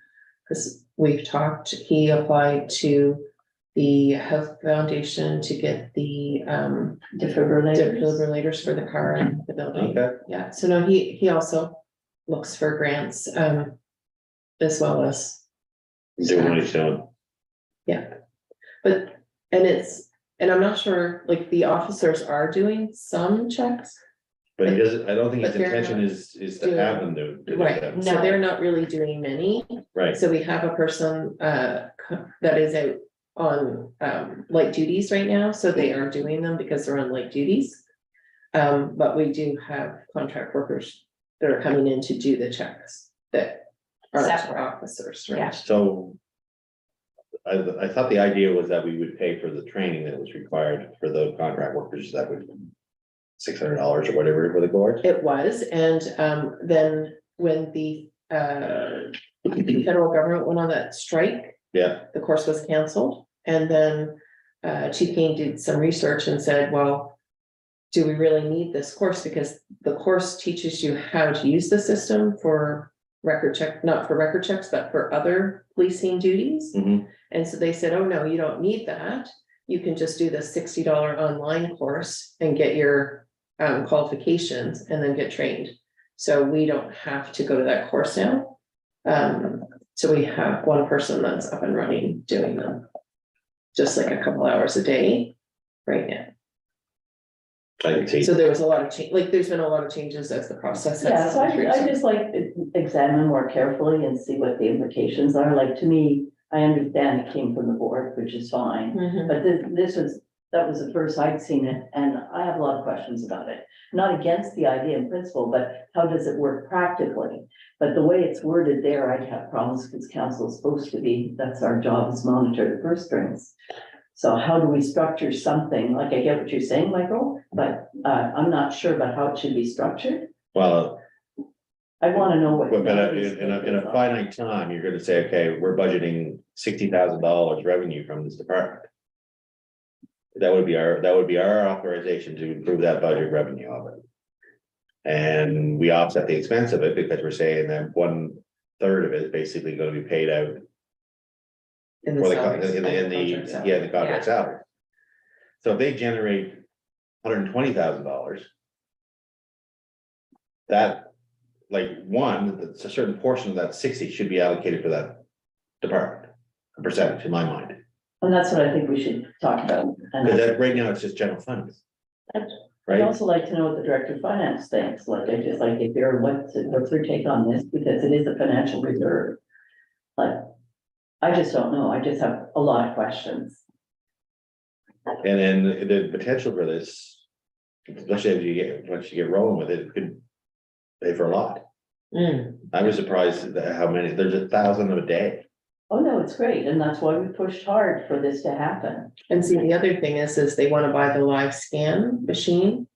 Cause we've talked, he applied to the Health Foundation to get the Defibrillators. defibrillators for the car in the building. Okay, Yeah, so no, he also looks for grants, as well as. doing what he's doing. Yeah, but, and I'm not sure, like, the officers are doing some checks. But he doesn't, I don't think his But they're intention not is to have them do Right, that. so they're not really doing many, Right, so we have a person, that is out on, light duties right now, so they are doing them because they're on light duties. But we do have contract workers that are coming in to do the checks that aren't Separate. officers, right? Yeah. so. I thought the idea was that we would pay for the training that was required for the contract workers that would. $600 or whatever for the course. It was, and then when the federal government went on that strike, Yeah, the course was canceled. And then Chief Kane did some research and said, well, do we really need this course? Because the course teaches you how to use the system for record check, not for record checks, but for other policing duties. mhm. And so they said, oh, no, you don't need that. You can just do the $60 online course and get your qualifications and then get trained. So we don't have to go to that course now. So we have one person that's up and running doing them. Just like a couple hours a day right now. I can see. So there was a lot of change, like there's been a lot of changes as the process. has Yeah, so gone through, I just like to examine more carefully and see what the implications are. Like, to me, I understand it came from the board, which is fine. Mhm. But that was the first I'd seen it, and I have a lot of questions about it. Not against the idea in principle, but how does it work practically? But the way it's worded there, I'd have problems because council is supposed to be, that's our job, is monitor the purse strings. So how do we structure something? Like, I get what you're saying, Michael, but I'm not sure about how it should be structured. Well, I want to know what. but in a finite time, you're gonna say, okay, we're budgeting $60,000 revenue from this department. That would be our authorization to improve that budget revenue of it. And we offset the expense of it because we're saying that 1/3 of it is basically gonna be paid out In the for salaries, the contract salary. the contract salary. So if they generate $120,000. That, like, it's a certain portion of that 60 should be allocated for that department, a percentage in my mind. And that's what I think we should talk about. Because And that right now it's just general funds. I'd Right, also like to know what the director of finance thinks, like, I just like if you're, what's their take on this, because it is a financial reserve. Like, I just don't know, I just have a lot of questions. and then the potential for this, especially once you get rolling with it, it could pay for a lot. Mm. I was surprised at how many, there's 1,000 a day. Oh, no, it's great, and that's why we pushed hard for this to happen. And see, the other thing is they want to buy the live scan machine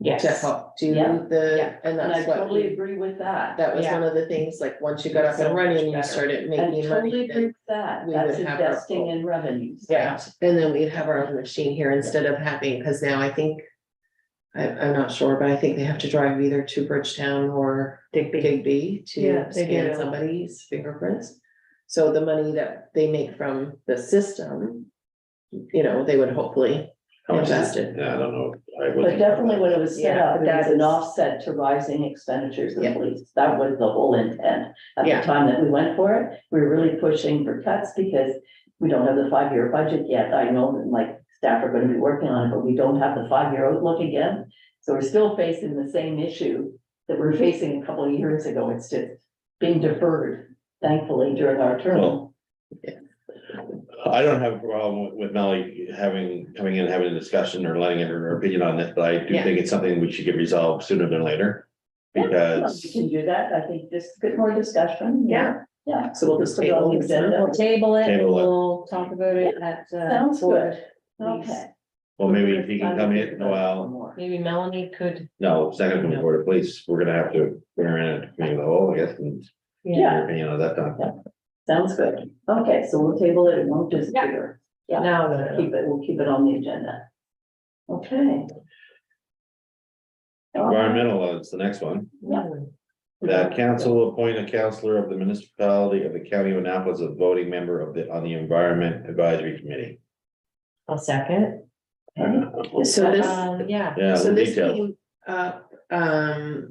to Yes, help do Yeah, the, and And I that's what. totally agree with that. That was Yeah. one of the things, like, once you got up So and much running, you better. started I making totally money. agree then- with that, we that's would have our investing own. in revenues. Yeah, and then we'd have our own machine here instead of having, because now I think. I'm not sure, but I think they have to drive either to Bridgetown or Digby Yeah, to they scan do. somebody's fingerprints. So the money that they make from the system, they would hopefully How much is invest it? it. Yeah, I don't know. I But wasn't- definitely when it was set Yeah, up, it that was an is- offset to rising expenditures in Yeah. police. That was the whole intent. At Yeah. the time that we went for it, we were really pushing for cuts because we don't have the 5-year budget yet. I know that like staff are gonna be working on it, but we don't have the 5-year outlook again. So we're still facing the same issue that we we're facing a couple of years ago. It's just being deferred, thankfully, during our term. Well, I don't have a problem with Melly coming in, having a discussion or letting her opinion on this, but I do Yeah. think it's something we should get resolved sooner than later. Yeah, We Because, can do that. I think just a bit more discussion. Yeah. Yeah. So we'll just Put it on table the this agenda. we'll table it, and Table it. we'll talk about it at. Sounds board. good. Okay. well, maybe if he can come in, well, Maybe Melanie could. no, second from the board of police, we're gonna have to bring her in at committee of the whole, I guess, and get Yeah. her opinion on that time. Sounds good. Okay, so we'll table it. It won't disappear. Yeah, Now, we'll keep it on the agenda. Okay. Environmental, it's the next one. Yeah. That council appoint a counselor of the municipality of the county of Annapolis, a voting member of on the Environment Advisory Committee. I'll second. So this, Yeah. Yeah, so the this details. came up,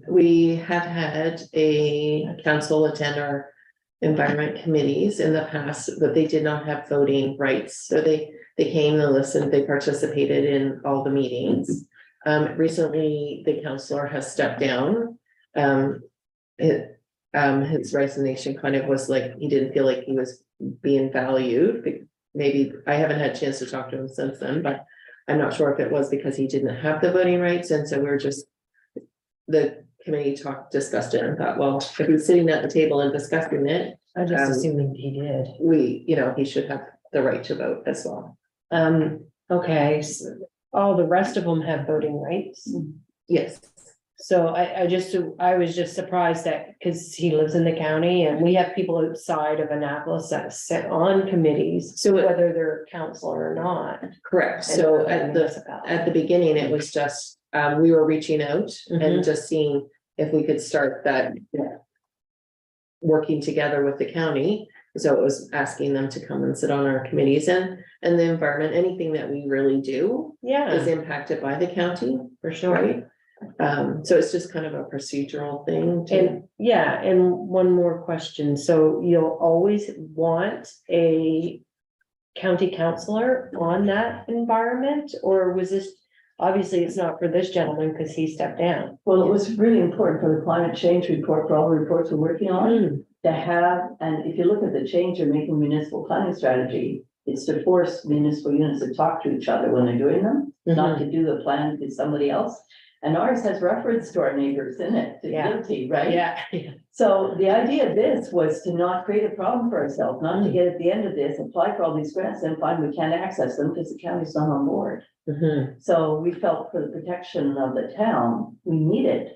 we have had a council attend our environment committees in the past, but they did not have voting rights. So they came, they listened, they participated in all the meetings. Recently, the counselor has stepped down. His resignation kind of was like, he didn't feel like he was being valued. Maybe, I haven't had a chance to talk to him since then, but I'm not sure if it was because he didn't have the voting rights, and so we're just. The committee discussed it and thought, well, if he's sitting at the table and discussing it, I just assuming he did. he should have the right to vote as well. Okay, so all the rest of them have voting rights. Yes, So I was just surprised that, because he lives in the county and we have people outside of Annapolis that sit on committees, so whether they're a counselor or not. correct. So at the beginning, it was just, we were reaching out and just seeing if we could start that. Working together with the county, so it was asking them to come and sit on our committees and the environment, anything that we really do Yeah, is impacted by the county, for sure. right? So it's just kind of a procedural thing to, And yeah, and one more question. So you'll always want a county counselor on that environment, or was this, obviously it's not for this gentleman because he stepped down. Well, it was really important for the climate change report, for all the reports we're working on, to have, and if you look at the change you're making municipal planning strategy, it's to force municipal units to talk to each other when they're doing them, not to do the plan to somebody else. And ours has reference to our neighbors in it, to Yeah. guilty, right? Yeah. So the idea of this was to not create a problem for ourselves, not to get at the end of this, apply for all these grants and find we can't access them because the county's not on board. So we felt for the protection of the town, we needed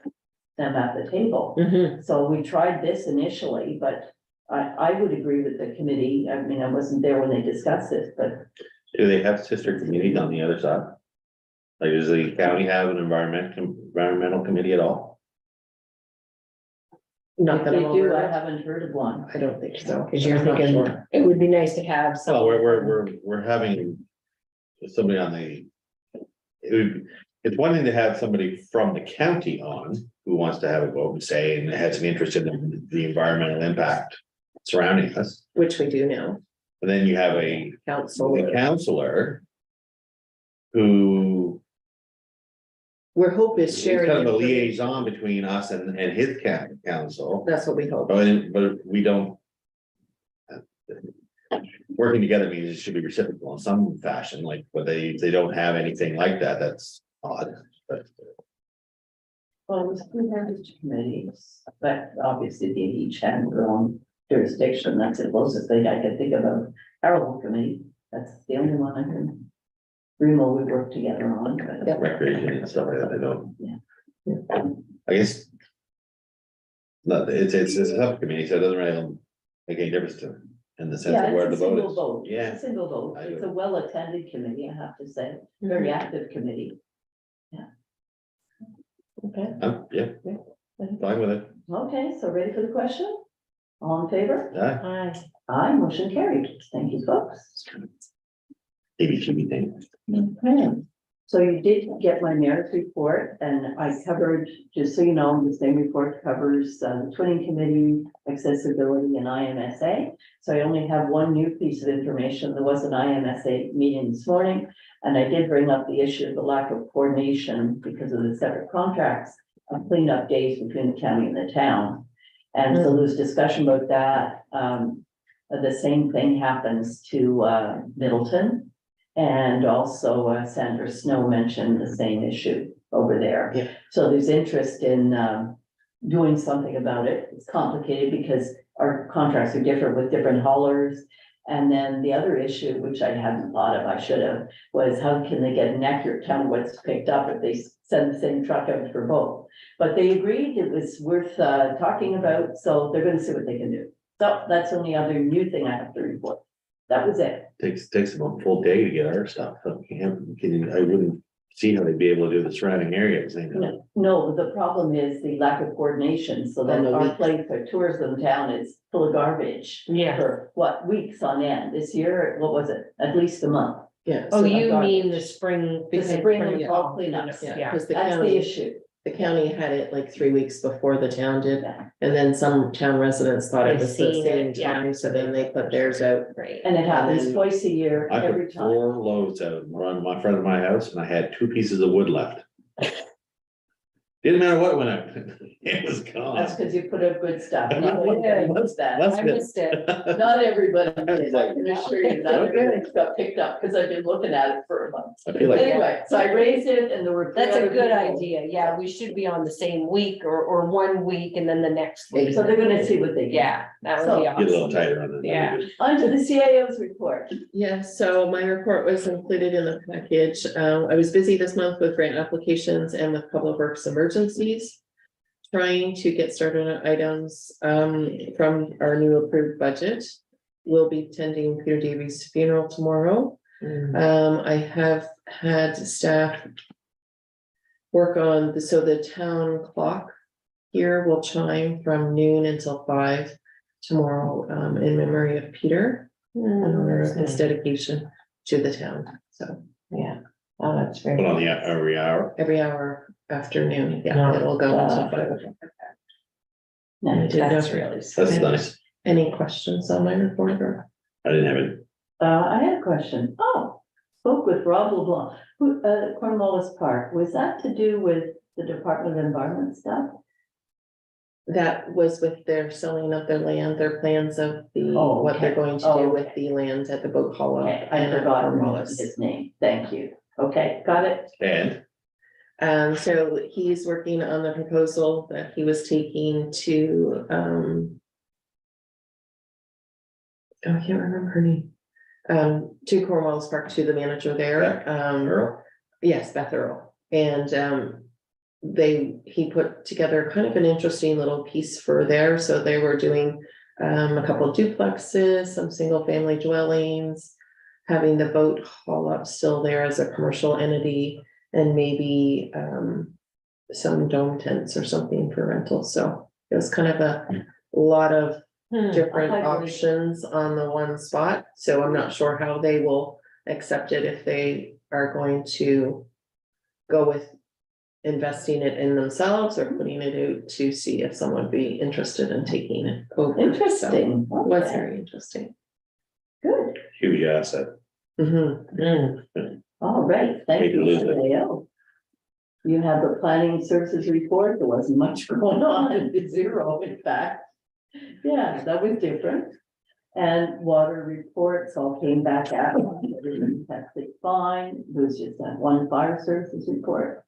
them at the table. So we tried this initially, but I would agree with the committee. I mean, I wasn't there when they discussed this, but Do they have sister committees on the other side? Like, does the county have an environmental committee at all? not if that they I'm do, aware I of. haven't heard of one. I don't think so. Because you're I'm not thinking, sure. it would be nice to have some. Well, we're having somebody on the. It's one thing to have somebody from the county on who wants to have a vote and say and has an interest in the environmental impact surrounding us. Which we do now, But then you have a council. counselor who We're hope is is sharing. kind of a information. liaison between us and his council. That's what we hope. But we don't. Working together means it should be reciprocal in some fashion, like, but they don't have anything like that, that's odd, but. Well, it was two heritage committees, but obviously they each have their own jurisdiction. That's the closest thing I can think of a parallel committee. That's the only one I can. Remo we work together on, but Recreation and stuff like that, they don't. Yeah. I guess. No, it's a subcommittee, so it doesn't really make any difference to, in the sense yeah, of where the it's a vote single is. vote. Yeah. It's a single vote. I It's agree. a well-attended committee, I have to say, very active committee. Okay. Yeah, fine with it, Okay, so ready for the question? All in favor? yeah, Hi. Aye, motion carried. Thank you, folks. ABCB thing. Okay, so you did get my merits report and I covered, just so you know, the same report covers the twinning committee, accessibility and IMSA. So I only have one new piece of information. There was an IMSA meeting this morning. And I did bring up the issue of the lack of coordination because of the separate contracts of cleanup days between the county and the town. And so there's discussion about that. The same thing happens to Middleton. And also Sandra Snow mentioned the same issue over there. Yeah. So there's interest in doing something about it. It's complicated because our contracts are different with different haulers. And then the other issue, which I hadn't thought of, I should have, was how can they get an accurate count of what's picked up if they send the same truck out for both? But they agreed it was worth talking about, so they're gonna see what they can do. So that's the only other new thing I have to report. That was it. Takes them a full day to get our stuff. I wouldn't see how they'd be able to do the surrounding areas. No, the problem is the lack of coordination, so that And the our weeks. place, our tourism town is full of garbage. Yeah. For what, weeks on end. This year, what was it? At least a month. Yeah. Oh, so- you garbage. mean the spring? The spring and yeah. fall cleanups. Yeah, Yeah. because the That's the county, issue. the county had it like 3 weeks before the town did. Yeah. And then some town residents thought it They've was the seen same it, yeah. time, so then they put theirs out. Great. And it happens then- twice a year, I every put time. 4 loads out on my front of my house and I had 2 pieces of wood left. Didn't matter what went out, it was gone. That's because you put up good stuff. Not Yeah. everybody does that. That's I good. missed it. Not everybody did, I can assure you, not Okay. everybody got picked up, because I've been looking at it for a month. I feel like, Anyway, so I raised it and there were. three That's a other good people. idea. Yeah, we should be on the same week or 1 week and then the next week. So they're gonna see what they get. Yeah, that would be get a little awesome. tighter on it. Yeah. On to the CAO's report. Yeah, so my report was included in the package. I was busy this month with grant applications and with public works emergencies. Trying to get started on items from our new approved budget. We'll be attending Peter Davies' funeral tomorrow. I have had staff work on, the town clock here will chime from noon until 5 tomorrow in memory of Peter. In honor of his dedication to the town, so Yeah. Oh, that's very. Put on the every hour. every hour afternoon, yeah, Yeah. it'll go until 5 o'clock. No, I did That's not- really. That's nice. Any questions on my report or? I didn't have it. I had a question. Oh, spoke with Rob LeBlanc, who, Cornwallis Park, was that to do with the Department of Environment stuff? That was with their selling of their land, their plans of the, Oh, what they're okay. going to Oh, do with okay. the lands at the boat hollow. Okay, I and at forgot Cornwallis. his name. Thank you. Okay, got it. And So he's working on the proposal that he was taking to, oh, I can't remember her name. To Cornwallis Park, to the manager there, Earl, yes, Beth Earl, and, he put together kind of an interesting little piece for there, so they were doing. A couple of duplexes, some single family dwellings, having the boat haul up still there as a commercial entity. And maybe, some dome tents or something for rental, so it was kind of a lot of different I agree. options on the one spot, so I'm not sure how they will accept it if they are going to go with investing it in themselves or putting it out to see if someone would be interested in taking it over. So, Interesting. it was Okay, very interesting. good. huge asset. Mhm. All right, thank Hate to you, lose it. CAO. You have the planning services report. There wasn't much going on, zero, in fact. Yeah, that was different. And water reports all came back out. Everything tested fine. There was just that one fire services report.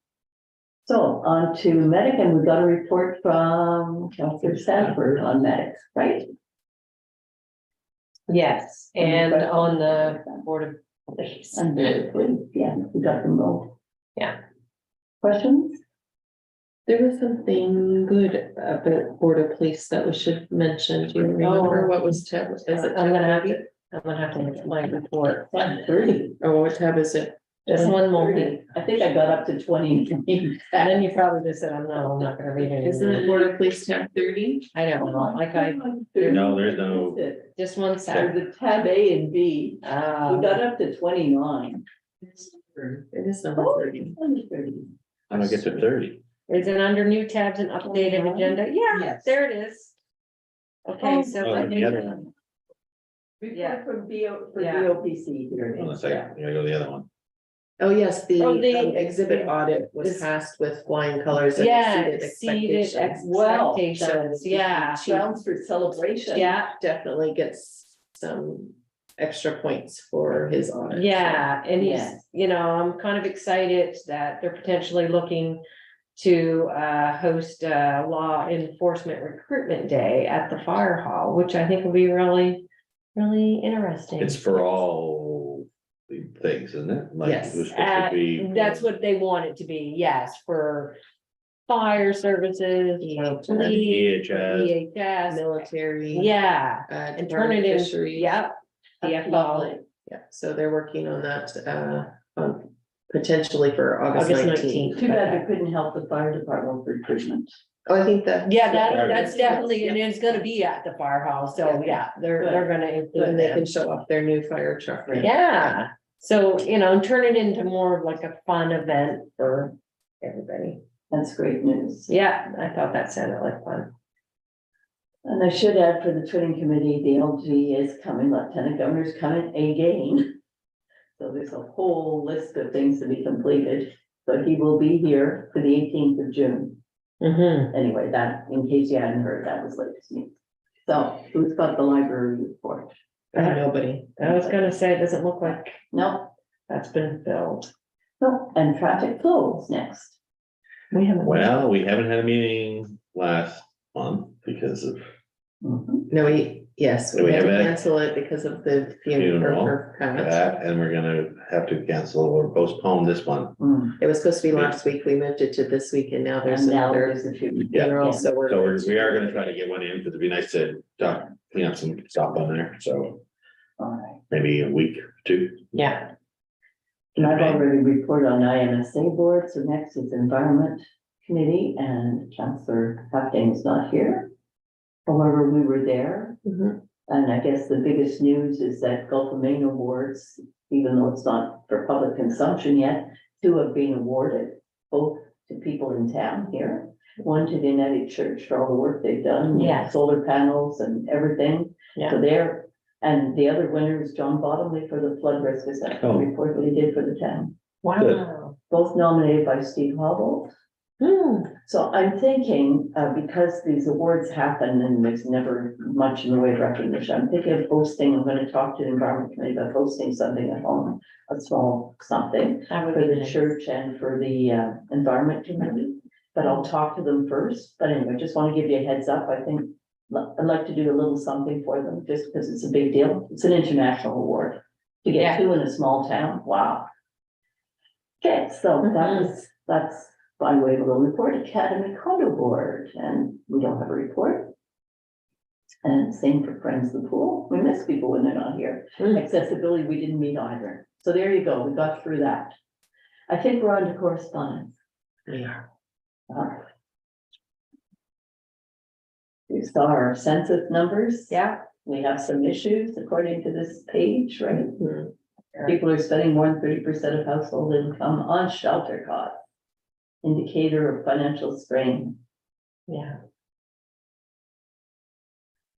So on to medic, and we got a report from Councillor Sanford on medics, right? Yes, and on the Board of Police. And yeah, we got them both. Yeah. Questions? There was something good about Board of Police that we should mention. Do you remember what was tab? Is it I'm gonna have tab to, I'm gonna have to look at my report. 10:30. or what tab is it? Just one moment. I think I got up to 20. And then you probably just said, I'm not gonna read it. Isn't it Board of Police tab 30? I don't know, like No, there's no- just one There's sec. the tab A and B. We got up to 29. It is number Oh, 30. 30. I don't get to 30. Is it under new tabs and updated agenda? Yeah, Yes. there it is. Okay, so. Oh, I the think- other one. Yeah. Report from BO, for Yeah. BOPC here. Hold on a second, you gotta go to the other one. Oh, yes, the Oh, the- exhibit audit was this- passed with flying colors. and Yeah, exceeded exceeded expectations. Well, expectations, yeah, Grounds for celebration. yeah, Definitely gets some extra points for his audit. yeah, and he's, Yes. you know, I'm kind of excited that they're potentially looking to host law enforcement recruitment day at the fire hall, which I think will be really, really interesting. It's for all the things, isn't it? Like, Yes. it was supposed to be, That's what they want it to be, yes, for fire services, EHS. police, EHS. EHS, Military. yeah, And and turn it in, fisheries. yeah. CFO. Yeah, so they're working on that, on potentially for August August 19th. Too bad we couldn't help the fire department with recruitment. Oh, I think that. Yeah, that's definitely, and it's gonna be at the firehouse, so yeah, they're gonna include And they them. can show off their new fire truck. right? Yeah, so, you know, turn it into more of like a fun event for everybody. That's great news. Yeah, I thought that sounded like fun. And I should add for the training committee, the LG is coming, Lieutenant Governor's coming again. So there's a whole list of things to be completed, but he will be here for the 18th of June. Mm-hmm. Anyway, that, in case you hadn't heard, that was latest news. So who's got the library report? Nobody. I was gonna say, it doesn't look like No, that's been filled. no, and traffic flows next. We haven't. Well, we haven't had a meeting last month because of Mhm. No, yes, Do we we had to have a cancel it because of the funeral? funeral. that, and we're gonna have to cancel or postpone this one. Mm. It was supposed to be last week, we moved it to this week, and now there's And now another there's a few. Yeah. funeral, so we're. So we are gonna try to get one in, because it'd be nice to clean up some stuff on there, so All right. maybe a week, or two. Yeah, And I've already reported on IMSA board, so next is Environment Committee, and Councillor Hafting is not here. However, we were there, Mhm. and I guess the biggest news is that Gulf of Maine awards, even though it's not for public consumption yet, two have been awarded, both to people in town here. One to the United Church for all the work they've done. with Yeah. Solar panels and everything. Yeah. So there, and the other winner is John Bottomley for the flood risk assessment Oh. report that he did for the town. wow. Both nominated by Steve Hobble. Hmm. So I'm thinking, because these awards happen and there's never much in the way of recognition, I'm thinking of hosting, I'm gonna talk to the environment committee about hosting something at home. A small something That would for be the nice. church and for the environment committee. But I'll talk to them first, but anyway, just wanna give you a heads up, I think. I'd like to do a little something for them, just because it's a big deal, it's an international award. To Yeah. get two in a small town, wow. Okay, so that's by way of a little report, Academy Condo Board, and we don't have a report. And same for Friends of the Pool, we miss people when they're not here. Accessibility, we didn't meet either, so there you go, we got through that. I think we're on to correspondence. We are. You saw our census numbers. Yeah. We have some issues according to this page, right? Mhm. People are spending more than 30% of household income on shelter costs. Indicator of financial strain. Yeah.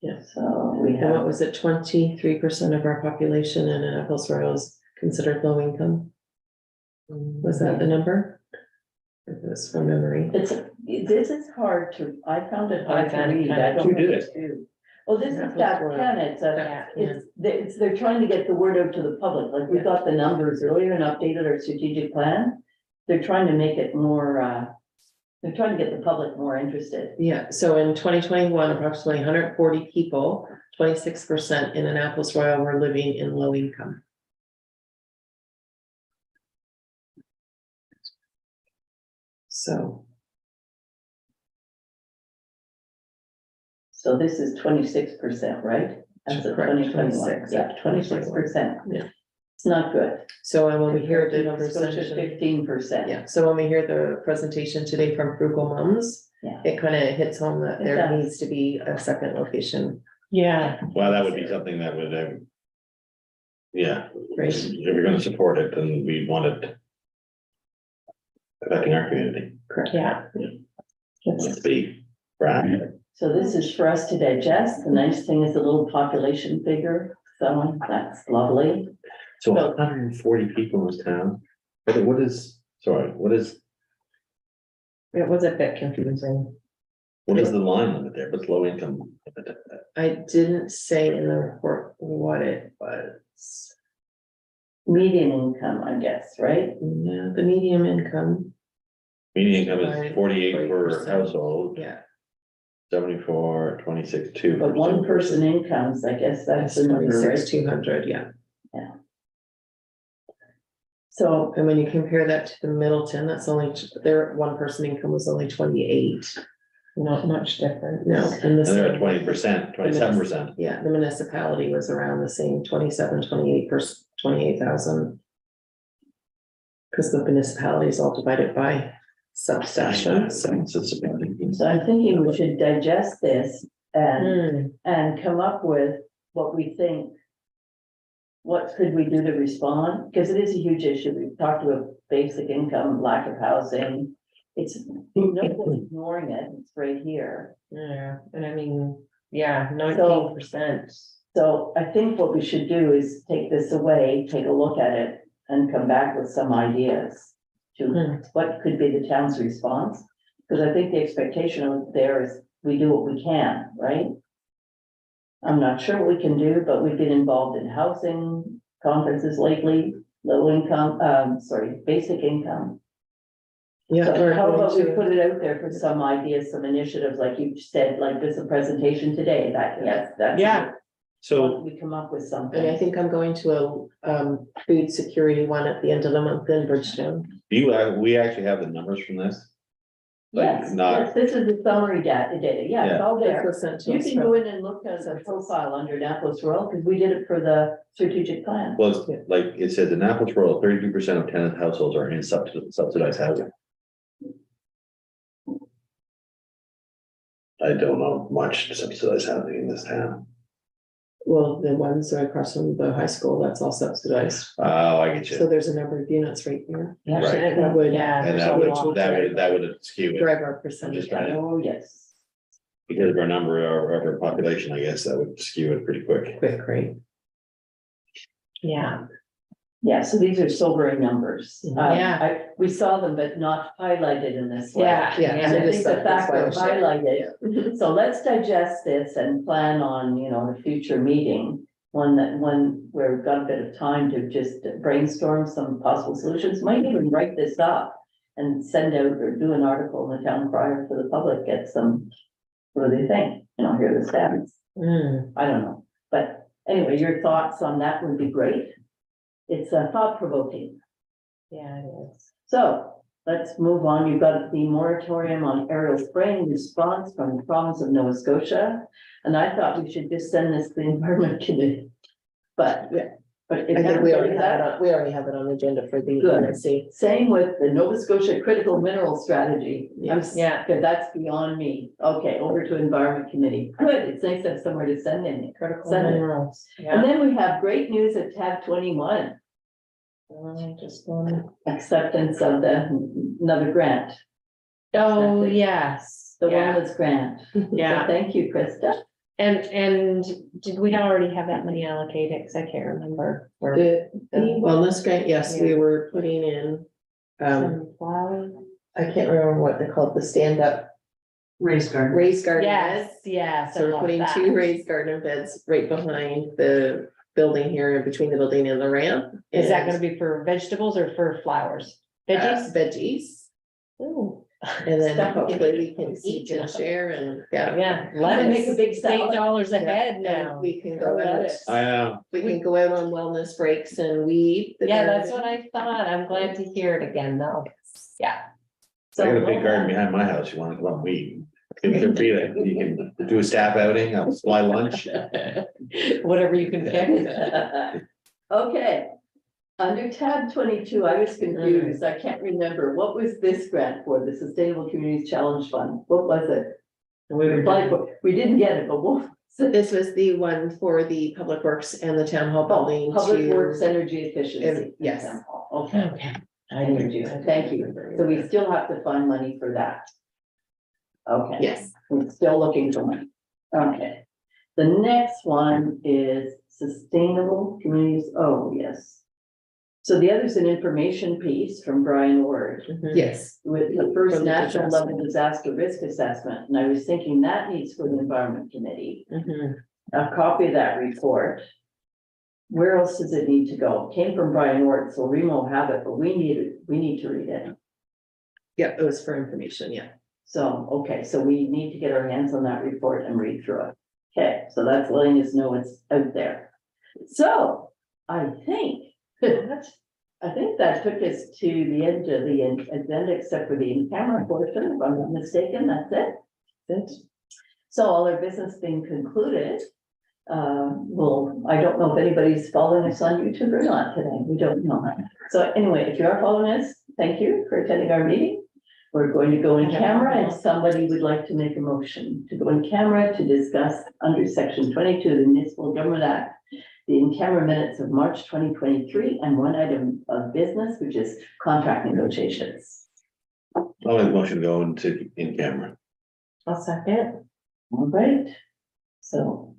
Yeah, so we And what have, was it, 23% of our population in Annapolis Royal is considered low income? Was that the number? It was from memory. this is hard to, I found it hard to read. I don't Who know did what it? to do. Oh, this is Annapolis that Royal. Canada, they're trying to get the word out to the public, like we got the numbers earlier and updated our strategic plan. They're trying to make it more, they're trying to get the public more interested. Yeah, so in 2021, approximately 140 people, 26% in Annapolis Royal were living in low income. So, So this is 26%, right? As of Correct, 2021, 26, yeah, 26. 26%. Yeah. It's not good. so and when we hear the Nova Scotia, presentation, 15%. yeah, so when we hear the presentation today from Frugal Mums, Yeah. it kind of hits home that It there does. needs to be a second location. Yeah. Well, that would be something that would, yeah, Right. if we're gonna support it, then we want it affecting our community, Correct. Yeah. let's be right. So this is for us to digest. The nice thing is the little population figure, so that's lovely. So 140 people in this town, what is, sorry, what is It was a bit confusing. the line limit there, what's low income? I didn't say in the report what it was. Median income, I guess, right? Yeah, the medium income, Median income is Right, 48 per 40%. household, yeah. 74, 26, 2. But one person incomes, I guess that's the number, right? 26,200, yeah. So, And when you compare that to the Middleton, that's only, their one person income was only 28. Not much different. No. And And the they're at same- 20%, 27%. Yeah, the municipality was around the same 28,000. Because the municipality is all divided by substation, so. So I'm thinking we should digest this Hmm, and come up with what we think. What could we do to respond? Because it is a huge issue. We've talked about basic income, lack of housing. It's, nobody's ignoring it. It's right here. Yeah, and I mean, yeah, 19%. So I think what we should do is take this away, take a look at it and come back with some ideas. To what could be the town's response? Because I think the expectation out there is we do what we can, right? I'm not sure what we can do, but we've been involved in housing conferences lately, low income, basic income. Yeah. So we're how going about we to- put it out there for some ideas, some initiatives, like you said, like this a presentation today, that, yes, that's. Yeah. So We come up with And I something. think I'm going to a food security one at the end of the month in Bridgetown. do you, we actually have the numbers from this? Yes, not- yes, this is the summary data, yeah, it's all there. This was sent to You us can from- go in and look at the profile under Annapolis Rural, because we did it for the strategic plan. Well, it's like it said, in Annapolis Rural, 32% of tenant households are in subsidized housing. I don't know much subsidized housing in this town. Well, the ones that are across from the high school, that's all subsidized. Oh, I get So you. there's a number of units right here. Yeah, Right. That would Yeah. And there's that a would, lot. that would skew it drive our percentage trying down to- Oh, yes. because of our number of our population, I guess that would skew it pretty quick. quick, right? Yeah. Yeah, so these are sobering numbers. Yeah. We saw them, but not highlighted in this way. Yeah. Yeah. And I so think the that's fact why they're I shared. highlighted, so let's digest this and plan on, a future meeting. When we've got a bit of time to just brainstorm some possible solutions, might even write this up. And send out or do an article in the town crier for the public, get some, what do they think? Hear the stats. Hmm, I don't know, but anyway, your thoughts on that would be great. It's thought provoking. Yeah, it is. So let's move on. You've got the moratorium on aerial spraying response from the province of Nova Scotia. And I thought we should just send this to the environment committee. But, Yeah. but. I think we already have it on, we already have it on the agenda for the Good. NSC. Same with the Nova Scotia Critical Mineral Strategy. Yes. Yeah. Because that's beyond me. Okay, over to Environment Committee. Good, it's nice to have somewhere to send in. Critical Send it. minerals. And Yeah. then we have great news at tab 21, Just one. acceptance of another grant, Oh, That's it. yes. the Yeah. wellness grant. So Yeah. thank you, Krista. And did we already have that money allocated? Cause I can't remember. Or The wellness grant, yes, we Yeah. were putting in, some flowers? I can't remember what they're called, the stand-up Raised garden. raised garden beds. Yes, yes. I So we're love putting that. 2 raised garden beds right behind the building here, in between the building and the ramp. Is that And, gonna be for vegetables or for flowers? uh, Veggies? Veggies, Ooh. and then Stuff. hopefully we can eat and share and, yeah. Yeah, Make a lettuce, big salad. $8 a head And now. we can Throw go it at out, it. I know. we can go out on wellness breaks and weed. the Yeah, that's garden. what I thought. I'm glad to hear it again, though. Yeah. I got a big garden behind my house. You want to come weed? You can feed it. You can do a staff outing, I'll supply lunch. Whatever you can pick. Okay, under tab 22, I was confused, I can't remember, what was this grant for, the Sustainable Communities Challenge Fund, what was it? We were Applied for- we didn't get it, but what was it? This was the one for the public works and the town hall building. Public to- Works Energy Efficiency. yes. Okay, Okay. I heard you, thank you, so we still have to find money for that. Okay. Yes, We're still looking for money. Okay. The next one is sustainable communities. Oh, yes. So the other's an information piece from Brian Ward yes, with the first From the national disaster. level disaster risk assessment. And I was thinking that needs for the environment committee, mhm. a copy of that report. Where else does it need to go? Came from Brian Ward, so Remo will have it, but we need to read it. Yeah, it was for information, yeah. So, okay, so we need to get our hands on that report and read through it. Okay, so that's letting us know it's out there. So I think that took us to the end of the agenda, except for the in-camera portion, if I'm not mistaken, that's it. It, So all our business being concluded. Well, I don't know if anybody's following us on YouTube or not today. We don't know. So anyway, if you are following us, thank you for attending our meeting. We're going to go in camera and somebody would like to make a motion to go in camera to discuss under section 22 of the Municipal Government Act, the in-camera minutes of March 2023 and one item of business, which is contract negotiations. I'll make a motion to go into in camera. I'll second. All right. So